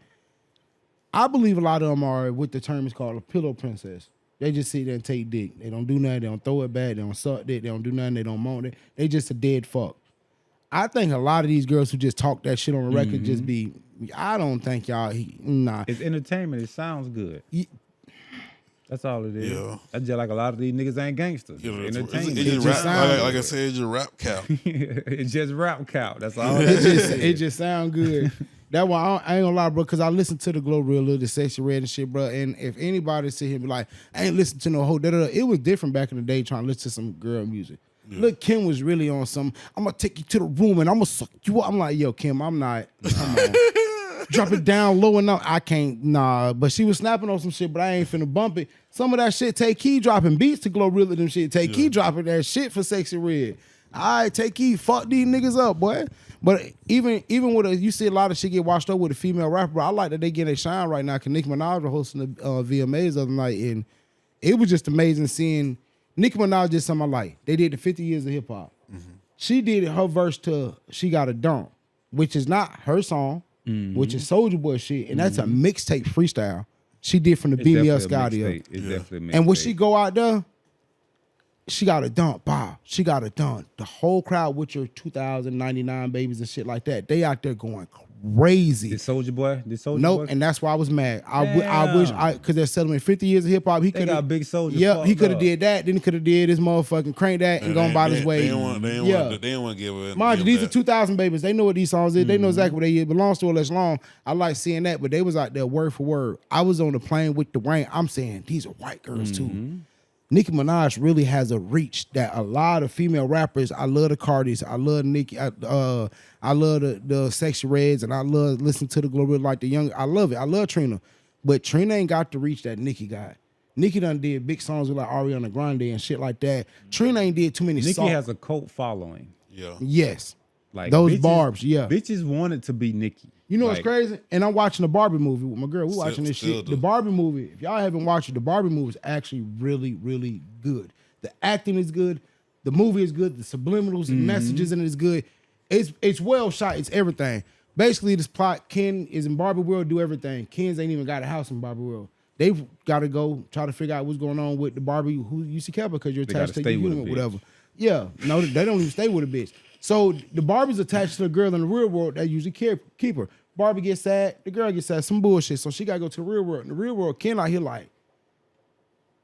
I believe a lot of them are what the term is called a pillow princess. They just sit there and take dick. They don't do nothing. They don't throw it back. They don't suck dick. They don't do nothing. They don't moan it. They just a dead fuck. I think a lot of these girls who just talk that shit on the record just be, I don't think y'all, nah. It's entertainment. It sounds good. That's all it is. Yeah. That's just like a lot of these niggas ain't gangsters. You know, Entertainment. it's just just rap, sound like I said, it's your rap cap. It's just rap cow. That's all it is. It just sound good. That's why I ain't gonna lie, bro, because I listened to the Glow Real, the Sexy Red and shit, bro. And if anybody sit here and be like, I ain't listen to no whole it was different back in the day trying to listen to some girl music. Yeah. Look, Kim was really on some, I'm gonna take you to the room and I'm gonna suck you up. I'm like, yo, Kim, I'm not. Come on. Drop it down low enough. I can't, nah. But she was snapping on some shit, but I ain't finna bump it. Some of that shit, Take Key dropping beats to Glow Real them shit. Take Key dropping that shit for Sexy Red. All right, Take Key, fuck these niggas up, boy. But even with you see a lot of shit get washed up with a female rapper, bro. I like that they get a shine right now because Nicki Minaj was hosting the VMAs the other night, and it was just amazing seeing Nicki Minaj did something I like. They did the 50 years of hip hop. Mm-hmm. She did her verse to She Got a Dump, which is not her song, which is Soulja Boy shit, and that's a mixtape freestyle she did from the Beat Me Up Scotty. It's definitely a And when mixtape. she go out there, she got a dump, bow. She got a dump. The whole crowd with your 2,099 babies and shit like that, they out there going crazy. This Soulja Boy? Nope, and that's why I was mad. I wish because they're celebrating 50 years of hip hop. He They could got Big Soulja. Yep, he fucked could have up. did that. Then he could have did this motherfucking crank that and gone by his way. They didn't want to give it. Mind you, these are 2,000 babies. They know what these songs is. They know exactly what they is. But long story less long, I like seeing that. But they was out there word for word. I was on the plane with Dwayne. I'm saying these are white girls too. Nicki Minaj really has a reach that a lot of female rappers. I love the Cardis. I love Nicki. I love the Sexy Reds, and I love listening to the Glory like the young. I love it. I love Trina, but Trina ain't got the reach that Nicki got. Nicki done did big songs with like Ariana Grande and shit like that. Trina ain't did too many songs. Nicki has a cult following. Yeah. Yes. Like those bitches, barbs, yeah. Bitches wanted to be Nicki. You know like, what's crazy? And I'm watching the Barbie movie with my girl. We're watching this Still shit. do. The Barbie movie, if y'all haven't watched it, the Barbie movie is actually really, really good. The acting is good. The movie is good. The subliminals and messages in it is good. It's well shot. It's everything. Basically, this plot, Ken is in Barbie World, do everything. Ken's ain't even got a house in Barbie World. They've got to go try to figure out what's going on with the Barbie who you see care because you're attached to stay your with a unit, bitch. whatever. Yeah, no, they don't even stay with a bitch. So the Barbie's attached to the girl in the real world that usually keep her. Barbie gets sad. The girl gets sad. Some bullshit. So she got to go to the real world. In the real world, Ken out here like,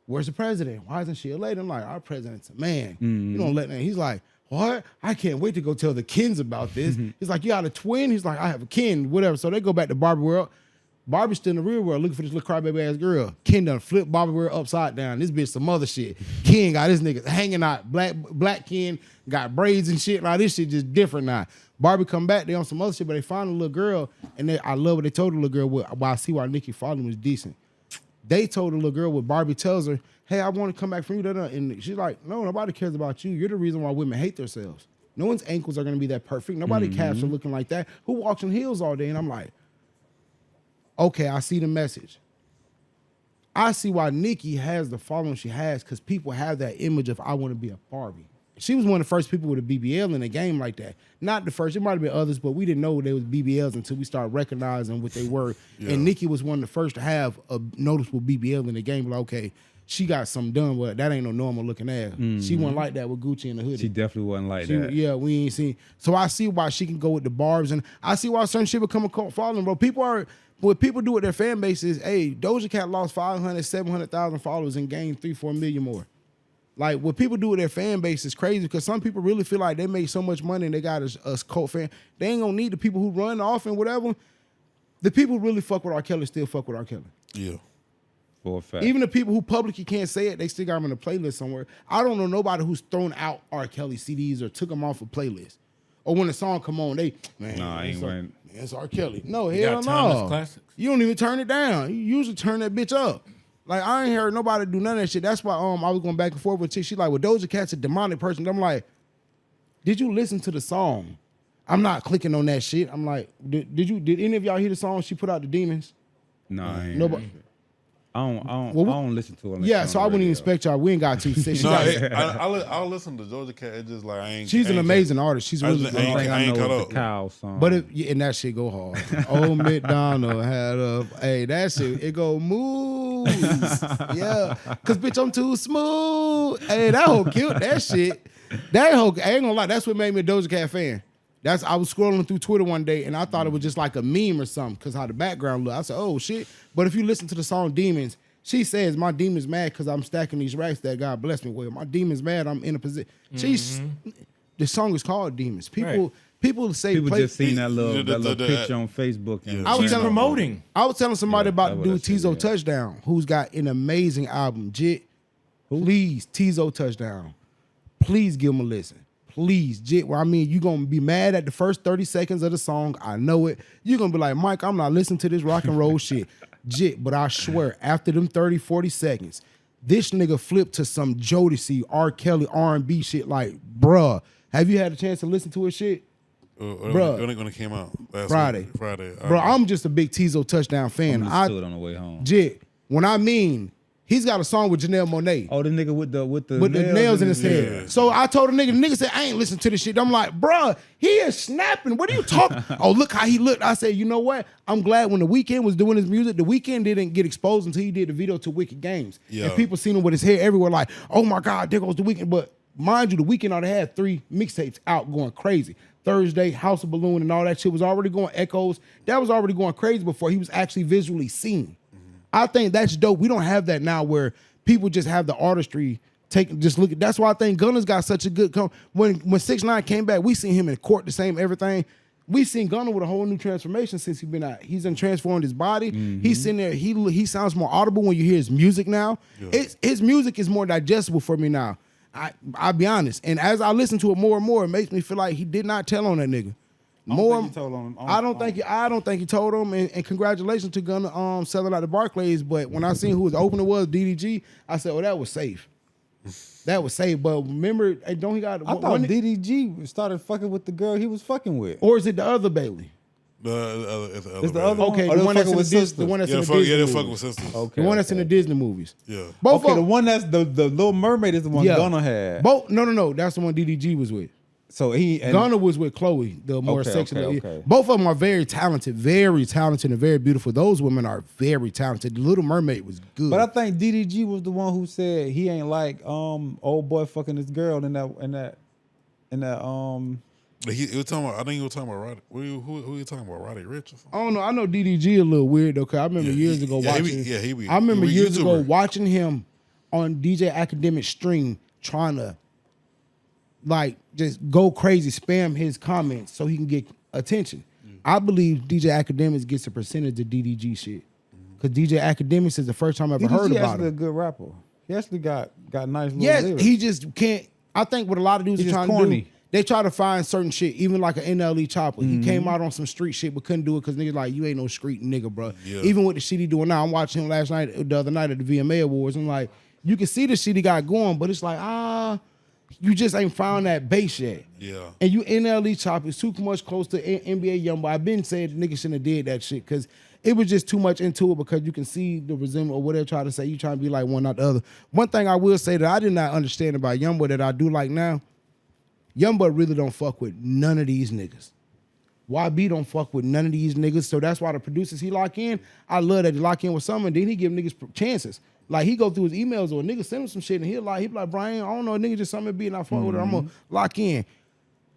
where's the president? Why isn't she a lady? I'm like, our president's a man. You don't let that. He's like, what? I can't wait to go tell the Kens about this. He's like, you got a twin? He's like, I have a Ken, whatever. So they go back to Barbie world. Barbie's still in the real world looking for this little crybaby ass girl. Ken done flipped Barbie world upside down. This bitch some other shit. Ken got his niggas hanging out. Black Ken got braids and shit. Like this shit just different now. Barbie come back, they on some other shit, but they find a little girl, and I love what they told the little girl. Why I see why Nicki following was decent. They told the little girl what Barbie tells her, hey, I want to come back from you. And she's like, no, nobody cares about you. You're the reason why women hate themselves. No one's ankles are going to be that perfect. Nobody calves are looking like that. Who walks in heels all day? And I'm like, okay, I see the message. I see why Nicki has the following she has because people have that image of I want to be a Barbie. She was one of the first people with a BBL in a game like that. Not the first. It might have been others, but we didn't know they was BBLs until we started recognizing what they were. Yeah. And Nicki was one of the first to have a noticeable BBL in the game. Like, okay, she got something done with it. That ain't no normal looking ass. She wasn't like that with Gucci and the hoodie. She definitely wasn't like that. Yeah, we ain't seen. So I see why she can go with the barbs, and I see why certain shit become a cult following, bro. What people do with their fan base is, hey, Doja Cat lost 500, 700,000 followers and gained 3-4 million more. Like, what people do with their fan base is crazy because some people really feel like they make so much money and they got a cult fan. They ain't gonna need the people who run off and whatever. The people who really fuck with R. Kelly still fuck with R. Kelly. Yeah. For a fact. Even the people who publicly can't say it, they still got them in a playlist somewhere. I don't know nobody who's thrown out R. Kelly CDs or took them off a playlist. Or when the song come on, it's R. Kelly. No, hell no. Classics. You don't even turn it down. You usually turn that bitch up. Like, I ain't heard nobody do none of that shit. That's why I was going back and forth with Chick. She like, well, Doja Cat's a demonic person. I'm like, did you listen to the song? I'm not clicking on that shit. I'm like, did any of y'all hear the song she put out, The Demons? No, I ain't. Nobody. I don't listen to it. Yeah, so I wouldn't even expect y'all. We ain't got to. Say I'll listen to Doja Cat. It's just like I ain't. She's an amazing artist. She's really good. I ain't caught up. The Cow song. But and that shit go hard. Old McDonald had a that shit. It go moves. Yeah, cause bitch I'm too smooth. Hey, that whole killed that shit. That whole I ain't gonna lie. That's what made me a Doja Cat fan. I was scrolling through Twitter one day and I thought it was just like a meme or something because how the background looked. I said, oh shit. But if you listen to the song Demons, she says, my demon's mad because I'm stacking these racks that God bless me with. My demon's mad, I'm in a position. The song is called Demons. People say people just seen that little picture on Facebook. And I was promoting. I was telling somebody about the dude Tizo Touchdown, who's got an amazing album. Jit, please, Tizo Touchdown. Please give him a listen. Please, Jit. Well, I mean, you're going to be mad at the first 30 seconds of the song. I know it. You're going to be like, Mike, I'm not listening to this rock and roll shit. Jit, but I swear, after them 30, 40 seconds, this nigga flipped to some Jodeci, R. Kelly, R&B shit like, bruh. Have you had a chance to listen to his shit? Bruh. When it came out? Friday. Bro, I'm just a big Tizo Touchdown fan. I stood on the way home. Jit, when I mean... He's got a song with Janelle Monáe. Oh, the nigga with the nails in his head. Yeah. So I told the nigga said, I ain't listen to this shit. I'm like, bruh, he is snapping. What are you talking? Oh, look how he looked. I said, you know what? I'm glad when The Weeknd was doing his music, The Weeknd didn't get exposed until he did the video to Wicked Games. Yeah. And people seen him with his hair everywhere like, oh my God, there goes The Weeknd. But mind you, The Weeknd already had 3 mixtapes out going crazy. Thursday, House of Balloon and all that shit was already going Echoes. That was already going crazy before he was actually visually seen. I think that's dope. We don't have that now where people just have the artistry just look at. That's why I think Gunna's got such a good when 6ix9ine came back, we seen him in court the same everything. We seen Gunna with a whole new transformation since he's been out. He's done transformed his body. He's sitting there. He sounds more audible when you hear his music now. Yeah. His music is more digestible for me now. I'll be honest. And as I listen to it more and more, it makes me feel like he did not tell on that nigga. I don't think he told him. And congratulations to Gunna selling out the Barclays. But when I seen who his opener was, DDG, I said, oh, that was safe. That was safe. But remember, don't he got? I thought DDG started fucking with the girl he was fucking with. Or is it the other Bailey? It's the other one. Okay, the one that's in the Disney. The one that's in the Disney. Yeah, they're fucking with sisters. Okay, the one that's in the Disney movies. Yeah. The one that's the Little Mermaid is the one Gunna had. No, that's the one DDG was with. So Gunna was with Chloe, the more sexual. Okay. Both of them are very talented and very beautiful. Those women are very talented. The Little Mermaid was good. But I think DDG was the one who said he ain't like old boy fucking this girl in that He was talking about. I think he was talking about Roddy. Who you talking about? Roddy Ricch or something? I don't know. I know DDG a little weird though, cause I remember years ago watching. I remember years ago watching him on DJ Academic stream trying to like just go crazy, spam his comments so he can get attention. I believe DJ Academics gets a percentage of DDG shit. Cause DJ Academics is the first time I ever heard about him. He's actually a good rapper. He actually got nice little lyrics. He just can't. I think what a lot of dudes are trying to do, they try to find certain shit, even like an NLE Chopper. He came out on some street shit, but couldn't do it because niggas like, you ain't no street nigga, bro. Yeah. Even with the shit he doing now, I'm watching him the other night at the VMA Awards. I'm like, you can see the shit he got going, but it's like, you just ain't found that base yet. Yeah. And you NLE Chopper is too much close to NBA Youngboy. I've been saying the nigga shouldn't have did that shit because it was just too much into it because you can see the resemblance or whatever try to say. You trying to be like one, not the other. One thing I will say that I did not understand about Youngboy that I do like now, Youngboy really don't fuck with none of these niggas. YB don't fuck with none of these niggas, so that's why the producers he lock in, I love that he lock in with some and then he give niggas chances. Like he go through his emails or a nigga send him some shit and he be like, Brian, I don't know, a nigga just something be and I fuck with it, I'm gonna lock in.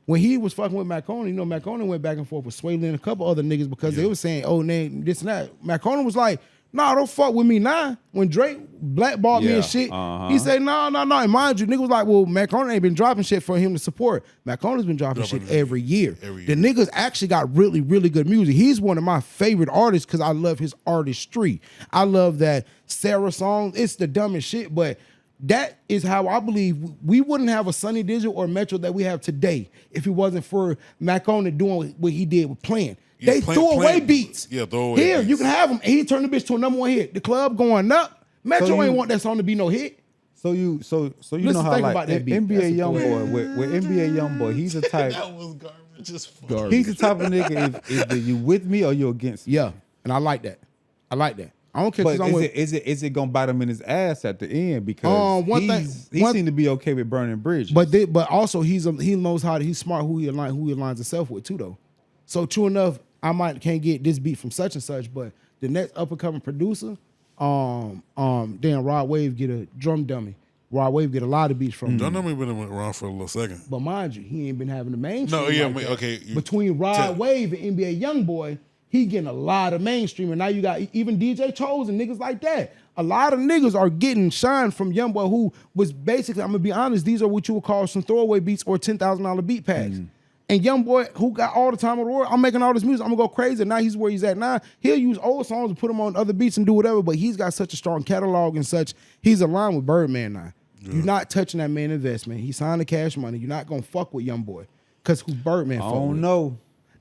When he was fucking with Maconi, Maconi went back and forth with Sway Lee and a couple other niggas because they was saying, oh, name this and that. Maconi was like, nah, don't fuck with me now. When Drake blackballed me and shit, he said, no. And mind you, nigga was like, well, Maconi ain't been dropping shit for him to support. Maconi's been dropping shit every year. The niggas actually got really, really good music. He's one of my favorite artists because I love his artistry. I love that Sarah song. It's the dumbest shit, but that is how I believe we wouldn't have a Sunny Digital or Metro that we have today if it wasn't for Maconi doing what he did with Plan. They threw away beats. Yeah, throw away Here, beats. you can have them. And he turned the bitch to a number one hit. The club going up. Metro ain't want that song to be no hit. So you know how like NBA Youngboy with NBA Youngboy, he's a type. That was garbage as fuck. Garbage. He's the type of nigga either you with me or you against me. Yeah, and I like that. I don't care. But is it gonna bite him in his ass at the end because he seemed to be okay with burning bridges. But also he knows how he's smart who he aligns himself with too though. So true enough, I can't get this beat from such and such, but the next up and coming producer, then Rod Wave get a drum dummy. Rod Wave get a lot of beats from. Drum dummy been around for a little second. But mind you, he ain't been having the mainstream. No, yeah, like okay. Between Rod Wave and NBA Youngboy, he getting a lot of mainstream, and now you got even DJ Chose and niggas like that. A lot of niggas are getting shine from Youngboy, who was basically, I'm gonna be honest, these are what you would call some throwaway beats or $10,000 beat packs. And Youngboy, who got all the time in the world, I'm making all this music, I'm gonna go crazy. Now he's where he's at now. He'll use old songs and put them on other beats and do whatever, but he's got such a strong catalog and such. He's aligned with Birdman now. Yeah. You're not touching that man investment. He signed the Cash Money. You're not gonna fuck with Youngboy because who Birdman? I don't know.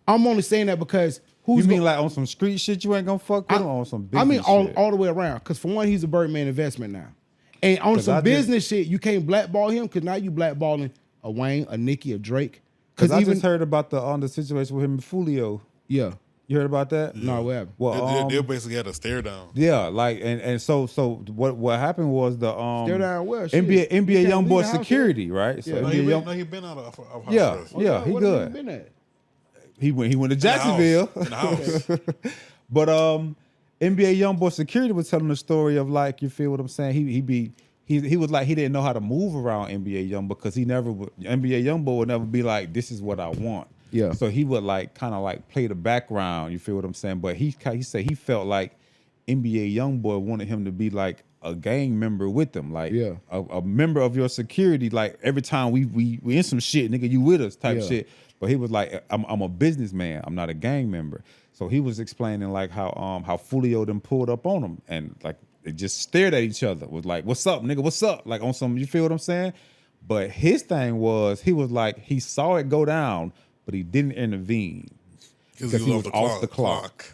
I'm only saying that because you mean like on some street shit you ain't gonna fuck with him or on some business I mean shit? all the way around. Because for one, he's a Birdman investment now. And on some business shit, you can't blackball him because now you blackballing a Wayne, a Nicki, a Drake. Because I just heard about the situation with him and Fulio. Yeah. You heard about that? No, what happened? Well, they basically had a stare down. Yeah, like and so what happened was the stare down where? NBA Youngboy security, right? So yeah. He been out of house arrest. Yeah, he good. He been at? He went to Jacksonville. In the house. But NBA Youngboy security was telling the story of like, you feel what I'm saying? He was like he didn't know how to move around NBA Youngboy because NBA Youngboy would never be like, this is what I want. Yeah. So he would like kind of like play the background. You feel what I'm saying? But he said he felt like NBA Youngboy wanted him to be like a gang member with them, like a member of your security. Like every time we in some shit, nigga, you with us type shit. But he was like, I'm a businessman. I'm not a gang member. So he was explaining like how Fulio them pulled up on him and like they just stared at each other. Was like, what's up, nigga? What's up? Like on some, you feel what I'm saying? But his thing was he was like he saw it go down, but he didn't intervene because he was off the clock.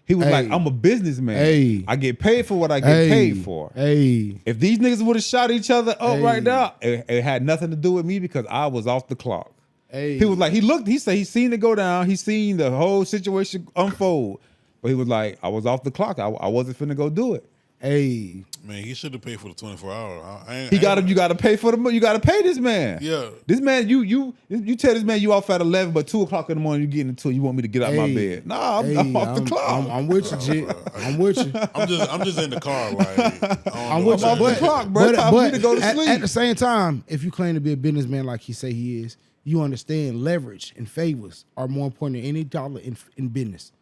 He was like, I'm a businessman. I get paid for what I get paid for. If these niggas would have shot each other up right now, it had nothing to do with me because I was off the clock. He was like, he said he seen it go down. He seen the whole situation unfold. But he was like, I was off the clock. I wasn't finna go do it. Hey, Man, he should have paid for the 24 hour. You gotta pay for the. You gotta pay this man. Yeah. This man, you tell this man you off at 11, but 2:00 in the morning you getting into it. You want me to get out my bed? Nah, I'm off the clock. I'm with you, Jit. I'm with you. I'm just in the car. Like I'm with you. off the clock, bro. It's time for me to go to sleep. At the same time, if you claim to be a businessman like he say he is, you understand leverage and favors are more important than any dollar in business.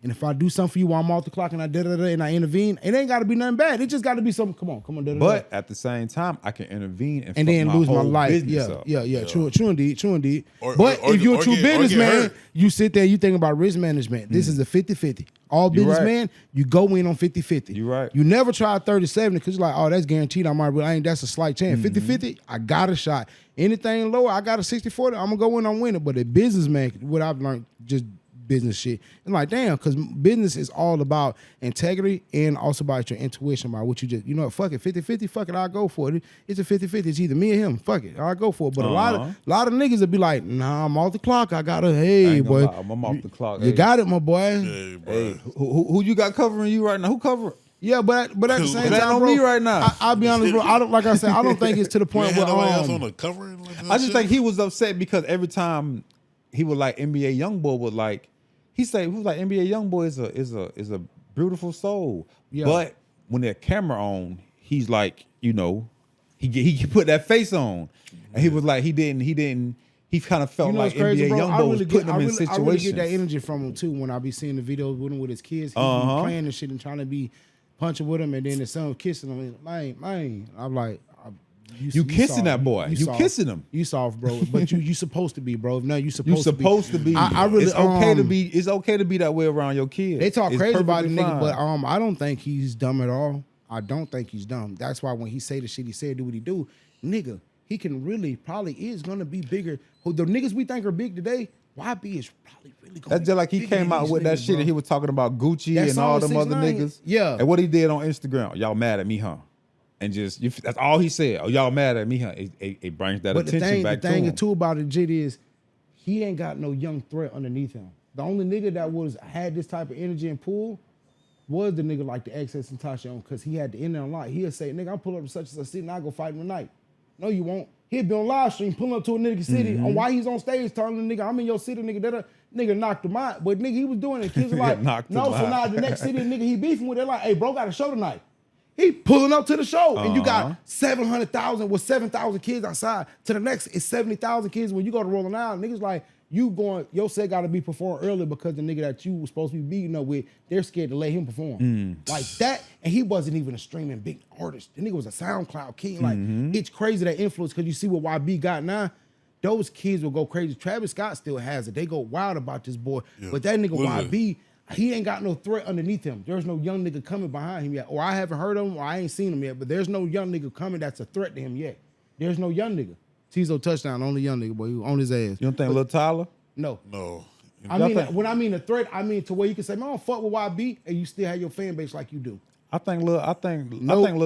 And if I do something for you while I'm off the clock and I and I intervene, it ain't got to be nothing bad. It just got to be something. Come on. But at the same time, I can intervene and then lose my life. Yeah. True indeed. But if you're a true businessman, you sit there, you think about risk management. This is a 50-50. All businessmen, you go in on 50-50. You're right. You never try 30-70 because you're like, oh, that's guaranteed. That's a slight chance. 50-50, I got a shot. Anything lower, I got a 60-40. I'm gonna go in on winning. But a businessman, what I've learned, just business shit. And like, damn, because business is all about integrity and also about your intuition, about what you just, fuck it, 50-50, fuck it, I'll go for it. It's a 50-50. It's either me or him. Fuck it, I'll go for it. But a lot of niggas will be like, nah, I'm off the clock. I gotta, hey, boy. I'm off the clock. You got it, my boy. Hey, who you got covering you right now? Who cover? Yeah, but at the same that time, on bro, me right now. I'll be honest, bro. I don't think it's to the point where else on the cover. I just think he was upset because every time he would like NBA YoungBoy would like he was like NBA YoungBoy is a beautiful soul. Yeah. But when that camera on, he's like, he put that face on. And he was like he kind of felt like crazy, NBA YoungBoy was putting him in situations. I really get that energy from him too when I be seeing the videos with him with his kids. He be playing and shit and trying to be punching with him, and then the son kissing him. Man, I'm like, you kissing that boy. You kissing him. You soft, bro. But you supposed to be, bro. No, you supposed to be. I really, it's okay to be. It's okay to be that way around your kids. They talk crazy about the nigga, but I don't think he's dumb at all. I don't think he's dumb. That's why when he say the shit he said, do what he do, nigga, he can probably is gonna be bigger. The niggas we think are big today, YB is probably really gonna. That's just like he came out with that shit and he was talking about Gucci and all them other niggas. Yeah. And what he did on Instagram, y'all mad at me, huh? And that's all he said. Oh, y'all mad at me, huh? It brings that attention back to him. The thing too about it, Jit, is he ain't got no young threat underneath him. The only nigga that had this type of energy and pull was the nigga like the XS and Tasha on, because he had the internet on lock. He'll say, nigga, I'm pulling up to such and such city and I go fight him tonight. No, you won't. He'll be on live stream pulling up to a nigga city on why he's on stage telling the nigga, I'm in your city, nigga. Nigga knocked him out. But nigga, he was doing it. Kids were like, no, so now the next city nigga he beefing with, they're like, hey, bro, got a show tonight. He pulling up to the show, and you got 700,000 with 7,000 kids outside. To the next, it's 70,000 kids. When you go to Rolling Island, niggas like, your set got to be performed early because the nigga that you was supposed to be beating up with, they're scared to let him perform. Like that, and he wasn't even a streaming big artist. The nigga was a SoundCloud king. Like, it's crazy that influence, because you see what YB got now. Those kids will go crazy. Travis Scott still has it. They go wild about this boy. Yeah. But that nigga YB, he ain't got no threat underneath him. There's no young nigga coming behind him yet. Or I haven't heard of him, or I ain't seen him yet. But there's no young nigga coming that's a threat to him yet. There's no young nigga. Tizo touchdown, only young nigga, boy. He on his ass. You don't think Lil Tyler? No. I mean, when I mean a threat, I mean to where you can say, man, I don't fuck with YB, and you still have your fan base like you do. I think Lil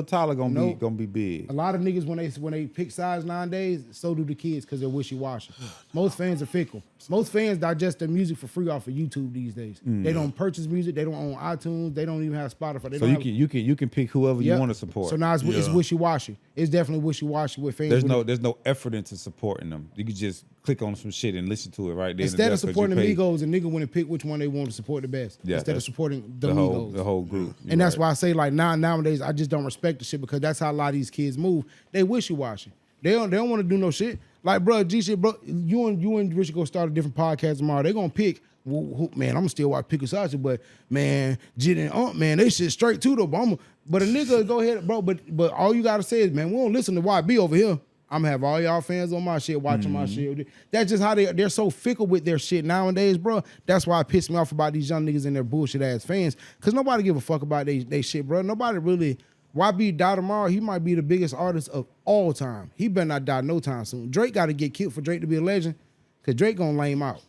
Tyler gonna be big. A lot of niggas when they pick sides nowadays, so do the kids because they're wishy-washy. Most fans are fickle. Most fans digest their music for free off of YouTube these days. They don't purchase music. They don't own iTunes. They don't even have Spotify. You can pick whoever you want to support. So now it's wishy-washy. It's definitely wishy-washy with fans. There's no effort into supporting them. You can just click on some shit and listen to it right there. Instead of supporting the Migos, a nigga want to pick which one they want to support the best. Yeah, instead of supporting the Migos. The whole group. And that's why I say, like, nowadays I just don't respect the shit, because that's how a lot of these kids move. They wishy-washy. They don't want to do no shit. Like, bro, G shit, bro, you and Rich go start a different podcast tomorrow. They gonna pick, man, I'm gonna still watch Pickled Sausage, but man, Jit and Ump, man, they shit straight too though. But a nigga go ahead, bro, but all you gotta say is, man, we don't listen to YB over here. I'm gonna have all y'all fans on my shit, watching my shit. That's just how they're so fickle with their shit nowadays, bro. That's why it pissed me off about these young niggas and their bullshit ass fans. Cause nobody give a fuck about they shit, bro. Nobody really. YB die tomorrow, he might be the biggest artist of all time. He better not die no time soon. Drake got to get killed for Drake to be a legend, because Drake gonna lame out.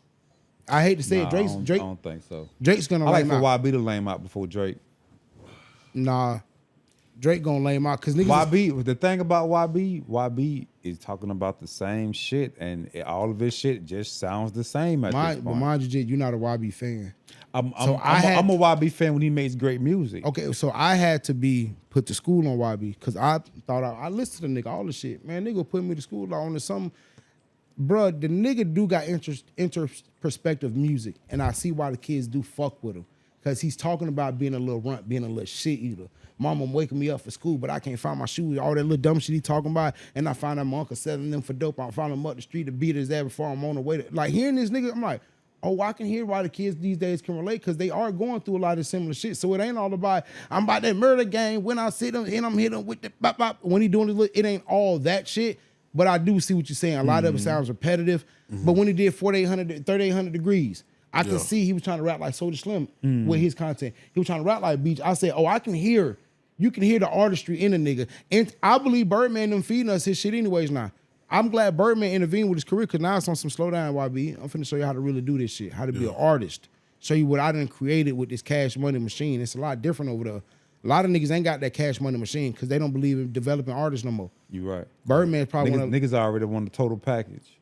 I hate to say it, Drake. I don't think so. Drake's gonna lame out. I like for YB to lame out before Drake. Nah, Drake gonna lame out because niggas. YB, the thing about YB is talking about the same shit, and all of his shit just sounds the same at this point. But mind you, Jit, you're not a YB fan. I'm a YB fan when he makes great music. Okay, so I had to be put to school on YB because I thought I listened to the nigga all the shit. Man, nigga put me to school on to some, bruh, the nigga do got inter-perspective music, and I see why the kids do fuck with him. Because he's talking about being a little runt, being a little shit eater. Mama waking me up for school, but I can't find my shoes. All that little dumb shit he talking about. And I find out my uncle selling them for dope. I found him up the street to beat his ass before I'm on the way. Like, hearing this nigga, I'm like, oh, I can hear why the kids these days can relate because they are going through a lot of similar shit. So it ain't all about, I'm about that murder game. When I sit him and I'm hitting him with the bop, bop. When he doing it ain't all that shit. But I do see what you're saying. A lot of it sounds repetitive. But when he did 3,800 degrees, I could see he was trying to rap like Soulja Slim with his content. He was trying to rap like Beach. I said, oh, you can hear the artistry in a nigga. And I believe Birdman them feeding us his shit anyways now. I'm glad Birdman intervened with his career because now it's on some slow down, YB. I'm finna show you how to really do this shit, how to be an artist. Show you what I done created with this Cash Money machine. It's a lot different over there. A lot of niggas ain't got that Cash Money machine because they don't believe in developing artists no more. You right. Birdman's probably niggas already want the total package.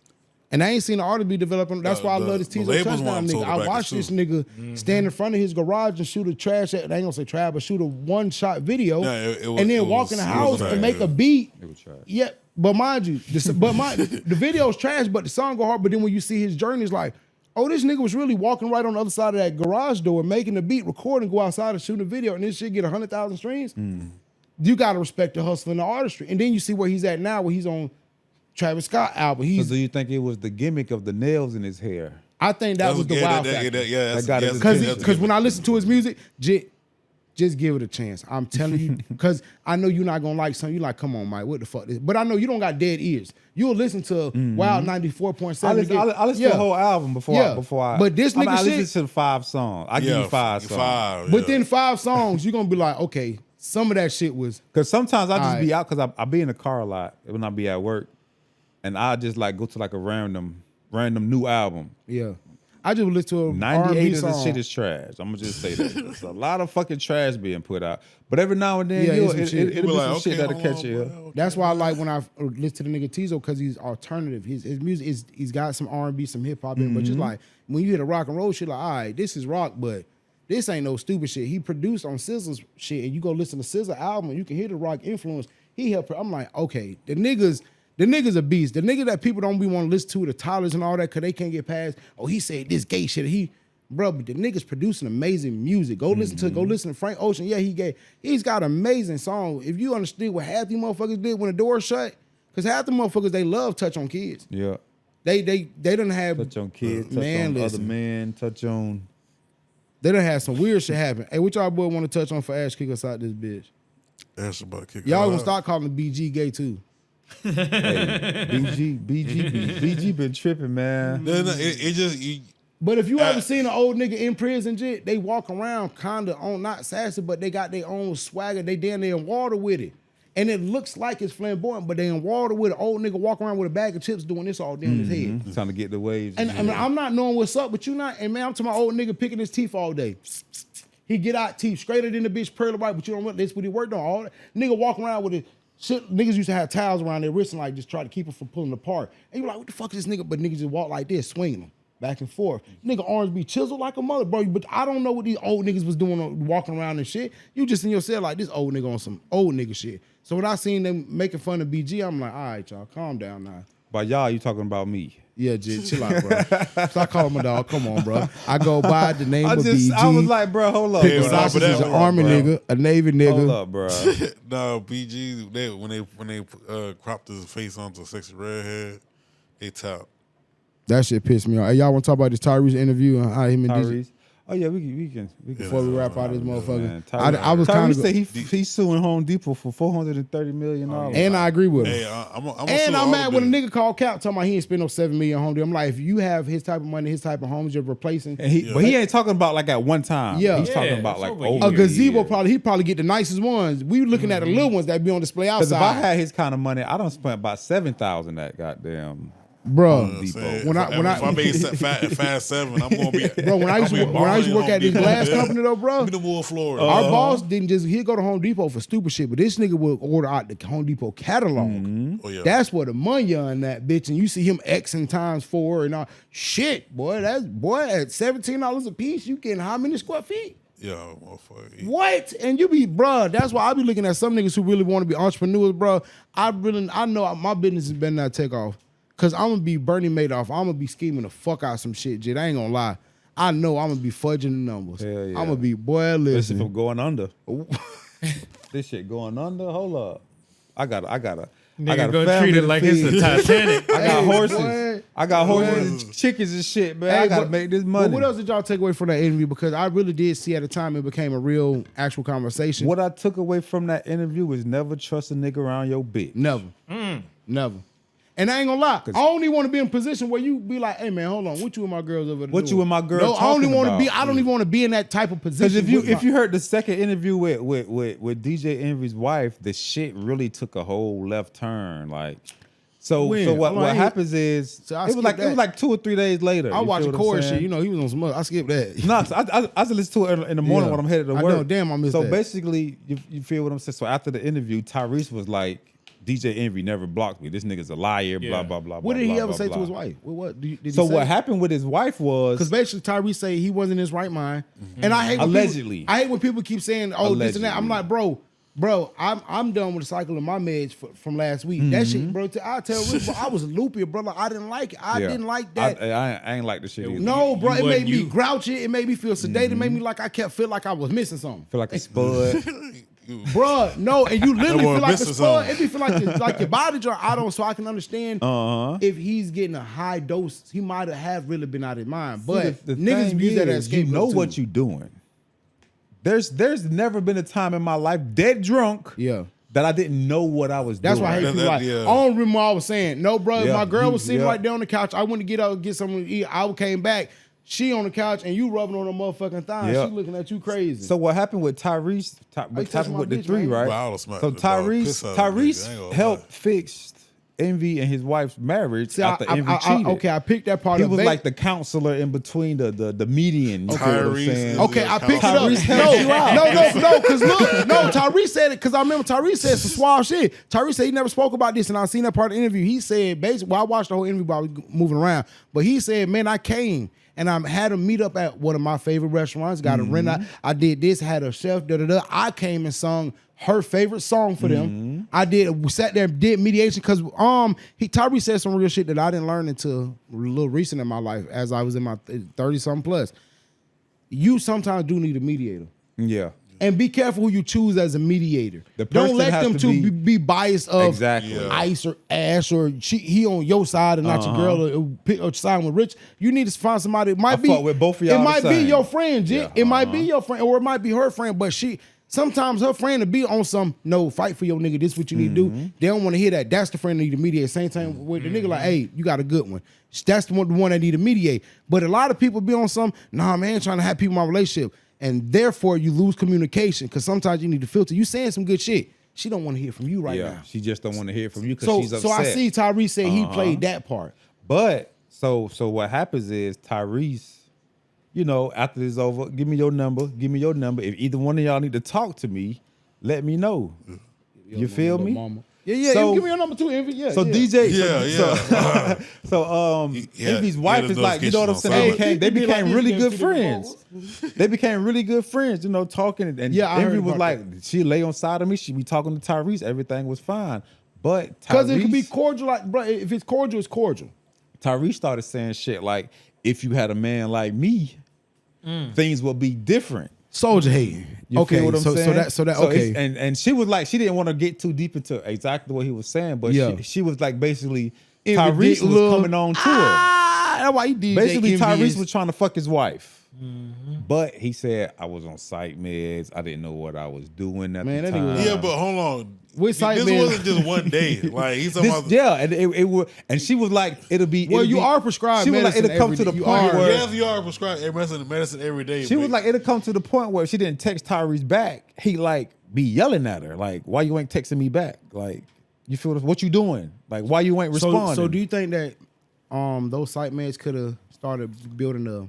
And I ain't seen the artist be developing. That's why I love this Tizo touchdown nigga. I watched this nigga stand in front of his garage and shoot a trash. I ain't gonna say trash, but shoot a one-shot video, and then walk in the house and make a beat. It was trash. Yeah, but mind you, the video's trash, but the song go hard. But then when you see his journey, it's like, oh, this nigga was really walking right on the other side of that garage door, making the beat, recording, go outside and shoot a video, and this shit get 100,000 streams. You gotta respect the hustle and the artistry, and then you see where he's at now, where he's on Travis Scott album. So do you think it was the gimmick of the nails in his hair? I think that was the wild factor. Because when I listen to his music, just give it a chance. I'm telling you, because I know you're not gonna like something. You're like, come on, Mike, what the fuck? But I know you don't got dead ears. You'll listen to Wild 94.7. I listen to the whole album before I. But this nigga I shit, listen to 5 songs. I give you 5 songs. But then 5 songs, you're gonna be like, okay, some of that shit was. Because sometimes I just be out because I be in the car a lot when I be at work. And I just like go to like a random new album. Yeah. I just listen to a 98 of this shit is trash. I'm gonna just say that. There's a lot of fucking trash being put out. But every now and then, it'll be some shit that'll catch you. That's why I like when I listen to the nigga Tizo because he's alternative. His music he's got some R&B, some hip hop in, but just like when you hear the rock and roll shit, like, all right, this is rock, but this ain't no stupid shit. He produced on SZA's shit, and you go listen to SZA album, and you can hear the rock influence. He helped. I'm like, okay, the nigga's a beast. The nigga that people don't be want to listen to, the Tylers and all that, because they can't get past, oh, he said this gay shit. But the nigga's producing amazing music. Go listen to Frank Ocean. Yeah, he's got amazing songs. If you understood what half these motherfuckers did when the door shut, because half the motherfuckers, they love touch on kids. Yeah. They done have touch on kids, touch on other men, touch on. They done had some weird shit happen. Hey, what y'all boy want to touch on for Ash kick us out this bitch? Ash about to kick y'all gonna start calling BG gay too. Hey, BG been tripping, man. But if you ever seen an old nigga in prison, shit, they walk around kinda on not sassy, but they got their own swagger. They down there in water with it, and it looks like it's flamboyant, but they in water with an old nigga walking around with a bag of chips doing this all down his head, trying to get the waves. And I mean, I'm not knowing what's up, but you not. And man, I'm talking about old nigga picking his teeth all day. He get out teeth straighter than the bitch pearly white, but you don't know that's what he worked on. All that nigga walking around with it. Shit, niggas used to have towels around their wrists and like just try to keep them from pulling apart. And you're like, what the fuck is this nigga? But niggas just walk like this, swinging them back and forth. Nigga arms be chiseled like a mother, bro. But I don't know what these old niggas was doing walking around and shit. You just in yourself like this old nigga on some old nigga shit. So when I seen them making fun of BG, I'm like, all right, y'all, calm down now. By y'all, you talking about me? Yeah, Jit, chill out, bro. Stop calling my dog. Come on, bro. I go by the name of BG. I was like, bro, hold up. Pickled Sausage is an Army nigga, a Navy nigga. Hold up, bro. No, BG, when they cropped his face onto a sexy redhead, they top. That shit pissed me off. Hey, y'all want to talk about this Tyrese interview and how him and Tyrese? Oh yeah, we can. Before we wrap out this motherfucker, I was kind of say he's suing Home Depot for $430 million. And I agree with him. Hey, I'm mad when a nigga called Cap talking about he ain't spend no $7 million on Home Depot. I'm like, if you have his type of money, his type of homes, you're replacing. But he ain't talking about like at one time. Yeah, he's talking about like a gazebo. He probably get the nicest ones. We looking at the little ones that be on display outside. Because if I had his kind of money, I don't spend about $7,000 that goddamn. bro. When if I made Fast 7, I'm gonna be bro. When I used to work at this glass company though, bro. Give me the wool floor. Our boss didn't just he'd go to Home Depot for stupid shit, but this nigga would order out the Home Depot catalog. Oh, yeah. That's where the money on that bitch, and you see him Xing times 4 and all. Shit, boy, at $17 a piece, you getting how many square feet? Yeah, motherfucker. What? And you be, bruh, that's why I be looking at some niggas who really want to be entrepreneurs, bro. I know my business is better not take off. Cause I'm gonna be Bernie Madoff. I'm gonna be scheming the fuck out some shit, Jit. I ain't gonna lie. I know I'm gonna be fudging the numbers. Hell yeah. I'm gonna be, boy, listen. From going under. This shit going under. Hold up. I got a go treat it like it's a Titanic. I got horses. Boy. I got horses and chickens and shit, man. I gotta make this money. But what else did y'all take away from that interview? Because I really did see at the time it became a real actual conversation. What I took away from that interview was never trust a nigga around your bitch. Never. And I ain't gonna lie, I don't even want to be in a position where you be like, hey man, hold on, what you and my girls over there What doing? you and my girls No, I don't even want to be. about? I don't even want to be in that type of position. Because if you heard the second interview with DJ Envy's wife, the shit really took a whole left turn. Like, so what happens is it was like 2 or 3 days later. I watched Corey shit. You know, he was on some other. I skipped that. No, I listen to it in the morning when I'm headed to work. I know, damn, I missed that. So basically, you feel what I'm saying. So after the interview, Tyrese was like, DJ Envy never blocked me. This nigga's a liar, blah, blah, blah, what did blah, he ever blah, say blah. to his wife? What did he so say? what happened with his wife was... Because basically Tyrese say he wasn't in his right mind. And I hate when people keep saying, this and that. I'm like, bro, I'm done with the cycle of my meds from last week. That shit, bro, I tell Rick, bro, I was loopy, brother. I didn't like it. I didn't like that. I ain't like the shit either. No, bro, it made me grouchy. It made me feel sedated. It made me like I feel like I was missing something. Feel like a spud. Bruh, no, and you literally feel like a spud. It be feel like your body draw. I don't, so I can understand if he's getting a high dose, he might have really been out of his mind. But the niggas use that as you know what you doing. There's never been a time in my life dead drunk that I didn't know what I was doing. That's why I hate people like, I don't remember what I was saying. No, bro, my girl was sitting right there on the couch. I went to get out and get something to eat. I came back. She on the couch and you rubbing on her motherfucking thigh. She looking at you crazy. So what happened with Tyrese? What happened with the three, right? Wow, so Tyrese helped fix Envy and his wife's marriage after Envy cheated. Okay, I picked that part. He was like the counselor in between the median. Tyrese. Okay, I picked it up. No, because look, Tyrese said it because I remember Tyrese said some suave shit. Tyrese said he never spoke about this, and I seen that part of the interview. He said basically, well, I watched the whole interview while I was moving around, but he said, man, I came. And I had him meet up at one of my favorite restaurants. Got a rent out. I did this. Had a chef. I came and sung her favorite song for them. We sat there and did mediation because Tyrese said some real shit that I didn't learn until a little recent in my life, as I was in my 30-something plus. You sometimes do need a mediator. Yeah. And be careful who you choose as a mediator. Don't let them two be biased of Ice or Ash or he on your side and not your girl or side with Rich. You need to find somebody. It might be with both of y'all. It might be your friend, Jit. Yeah. It might be your friend, or it might be her friend. But sometimes her friend will be on some fight for your nigga. This what you need to do. They don't want to hear that. That's the friend that need to mediate. Same time with the nigga like, hey, you got a good one. That's the one that need to mediate. But a lot of people be on some, nah, man, trying to have people in my relationship. And therefore, you lose communication because sometimes you need to filter. You saying some good shit. She don't want to hear from you right now. She just don't want to hear from you because she's upset. So I see Tyrese say he played that part. But so what happens is Tyrese, after this is over, give me your number. If either one of y'all need to talk to me, let me know. You feel me? Mama. Yeah. So, give me your number too, Envy. Yeah. So DJ. Envy's wife is like, you know what I'm saying? They became really good friends. They became really good friends, talking. And Envy was like, she lay on side of me. She be talking to Tyrese. Everything was fine. But because it could be cordial, like, bro. If it's cordial, it's cordial. Tyrese started saying shit like, if you had a man like me, things would be different. Soldier hating. You feel what I'm saying? So that okay. And she was like, she didn't want to get too deep into exactly what he was saying, but she was like, basically, Tyrese was coming on to her. That's why he did. Basically, Tyrese was trying to fuck his wife. But he said, I was on psych meds. I didn't know what I was doing at the time. Yeah, but hold on. With psych this meds. wasn't just one day. Like he's talking about. Yeah, and it would, and she was like, it'll be. Well, you are prescribed. She was like, it'll come to the point where. Yes, you are prescribed medicine every day. She was like, it'll come to the point where if she didn't text Tyrese back, he like be yelling at her, like, why you ain't texting me back? Like, you feel what you doing? Like, why you ain't responding? So do you think that those site mates could have started building a.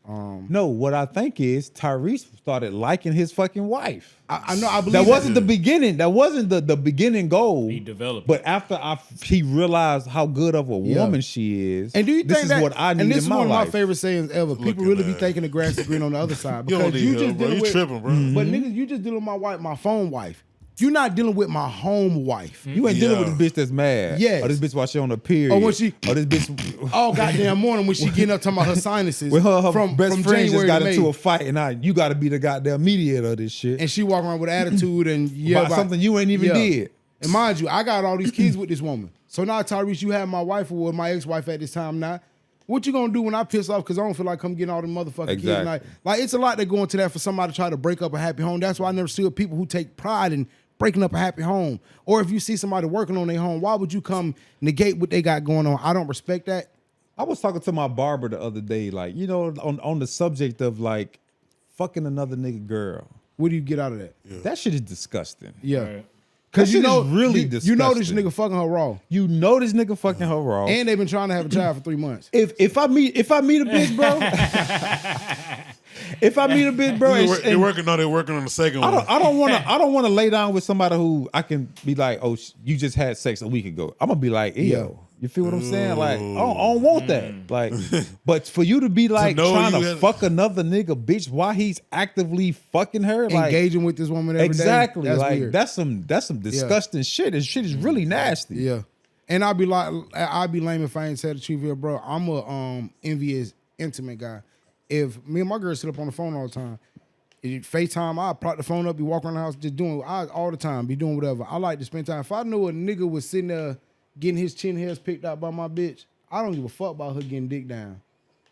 No, what I think is Tyrese started liking his fucking wife. I know. I believe That wasn't the beginning. That wasn't the beginning goal. He developed. But after he realized how good of a woman she is, and do you this think is that, what I need and this in is my one life. of my favorite sayings ever. People really be thinking the grass is green on the other side You don't because need you help, just bro. dealing You with. tripping, bro. But niggas, you just dealing with my wife, my phone wife. You're not dealing with my home wife. You ain't dealing with this bitch that's mad. Yes. Or this bitch while she on a period. Or when she. Or this bitch. All goddamn morning when she getting up talking about her sinuses. When her from best friend just January got to into May. a fight and you got to be the goddamn mediator of this shit. And she walking around with attitude and about something you ain't even did. And mind you, I got all these kids with this woman. So now, Tyrese, you have my wife or my ex-wife at this time now. What you gonna do when I piss off because I don't feel like I'm getting all the motherfucking kids? Like it's a lot that go into that for somebody to try to break up a happy home. That's why I never see people who take pride in breaking up a happy home. Or if you see somebody working on their home, why would you come negate what they got going on? I don't respect that. I was talking to my barber the other day, like, you know, on the subject of like fucking another nigga girl. What do you get out of that? Yeah. That shit is disgusting. Yeah. Right. Cause you know, really disgusting. You know this nigga fucking her raw. You know this nigga fucking her raw. And they've been trying to have a child for 3 months. If I meet a bitch, bro. If I meet a bitch, bro, They're working on the second one. I don't want to lay down with somebody who I can be like, oh, you just had sex a week ago. I'm gonna be like, yo, you feel what I'm saying? Like, I don't want that. Like, but for you to be like trying to fuck another nigga, bitch, while he's actively fucking her, like engaging with this woman every day. Exactly. That's like weird. that's some disgusting shit. This shit is really nasty. Yeah. And I'd be lame if I ain't tell the truth here, bro. I'm a envious, intimate guy. If me and my girl sit up on the phone all the time, FaceTime, I prop the phone up, be walking around the house just doing all the time, be doing whatever. I like to spend time. If I know a nigga was sitting there getting his chin hairs picked out by my bitch, I don't give a fuck about her getting dick down.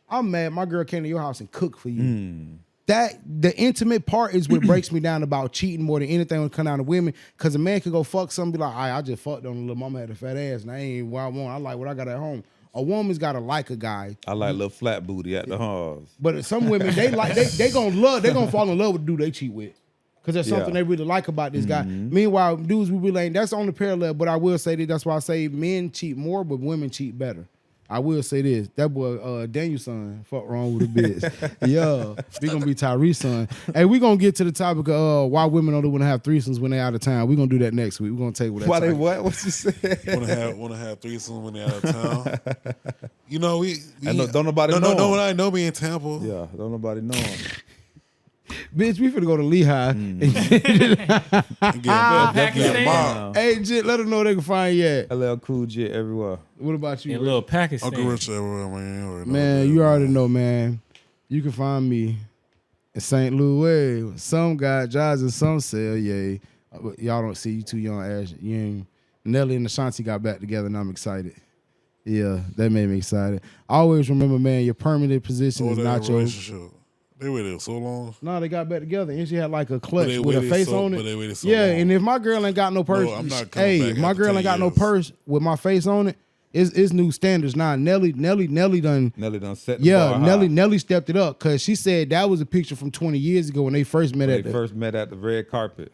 I'm mad my girl came to your house and cooked for you. That the intimate part is what breaks me down about cheating more than anything when it come down to women. Cause a man could go fuck something, be like, I just fucked on a little mama had a fat ass and I ain't what I want. I like what I got at home. A woman's gotta like a guy. I like a little flat booty at the house. But some women, they gonna fall in love with the dude they cheat with. Cause there's something they really like about this guy. Meanwhile, dudes we really ain't. That's on the parallel, but I will say that's why I say men cheat more, but women cheat better. I will say this. That boy Daniel's son fuck wrong with a bitch. Yeah. We gonna be Tyrese's son. Hey, we gonna get to the topic of why women don't want to have threesomes when they out of town. We gonna do that next week. We're gonna take what that Why topic. they what? What you said? wanna have threesomes when they out of town. You know, we don't nobody know. No, I know me in Tampa. Yeah, don't nobody know him. Bitch, we finna go to Lehigh. Hey, Jit, let them know they can find you at. LL Cool J everywhere. What about you? In little Pakistan. Uncle Rich everywhere, man. Man, you already know, man. You can find me in St. Louis. Some guy drives in some cell, yeah. Y'all don't see you too young, Ash. You ain't. Nelly and Ashanti got back together, and I'm excited. Yeah, that made me excited. I always remember, man, your permanent position is not your relationship. They waited so long. No, they got back together, and she had like a clutch with a face on it. But they waited so yeah, long. And if my girl ain't got no purse, I'm not coming hey, back if my after girl 10 ain't got no years. purse with my face on it, it's new standards now. Nelly done. Nelly done set the bar high. Nelly stepped it up because she said that was a picture from 20 years ago when they first met at the red carpet.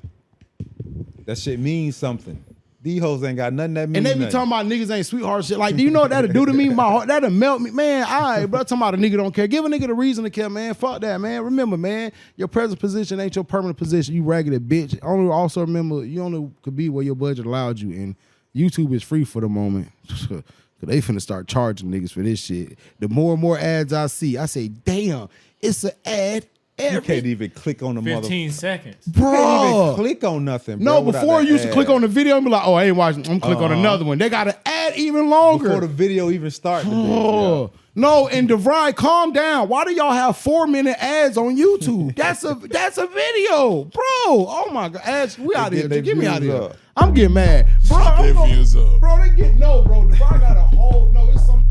That shit means something. These hoes ain't got nothing that means. And they be talking about niggas ain't sweetheart shit. Like, do you know what that'll do to me? My heart, that'll melt me. Man, all right, bro. Talking about a nigga don't care. Give a nigga the reason to care, man. Fuck that, man. Remember, man, your present position ain't your permanent position. You raggedy bitch. Also remember, you only could be where your budget allowed you. And YouTube is free for the moment. Cause they finna start charging niggas for this shit. The more and more ads I see, I say, damn, it's an ad. You can't even click on the 15 seconds. Bro. You can't even click on nothing, bro. No, before you used to click on the video and be like, oh, I ain't watching. I'm click on another one. They got to add even longer. Before the video even starts. No, and DeVry, calm down. Why do y'all have 4-minute ads on YouTube? That's a video, bro. Oh my God, ads. We out here. Get me out of here. I'm getting mad, bro. Their views up. Bro, they get bro. DeVry got a whole it's some.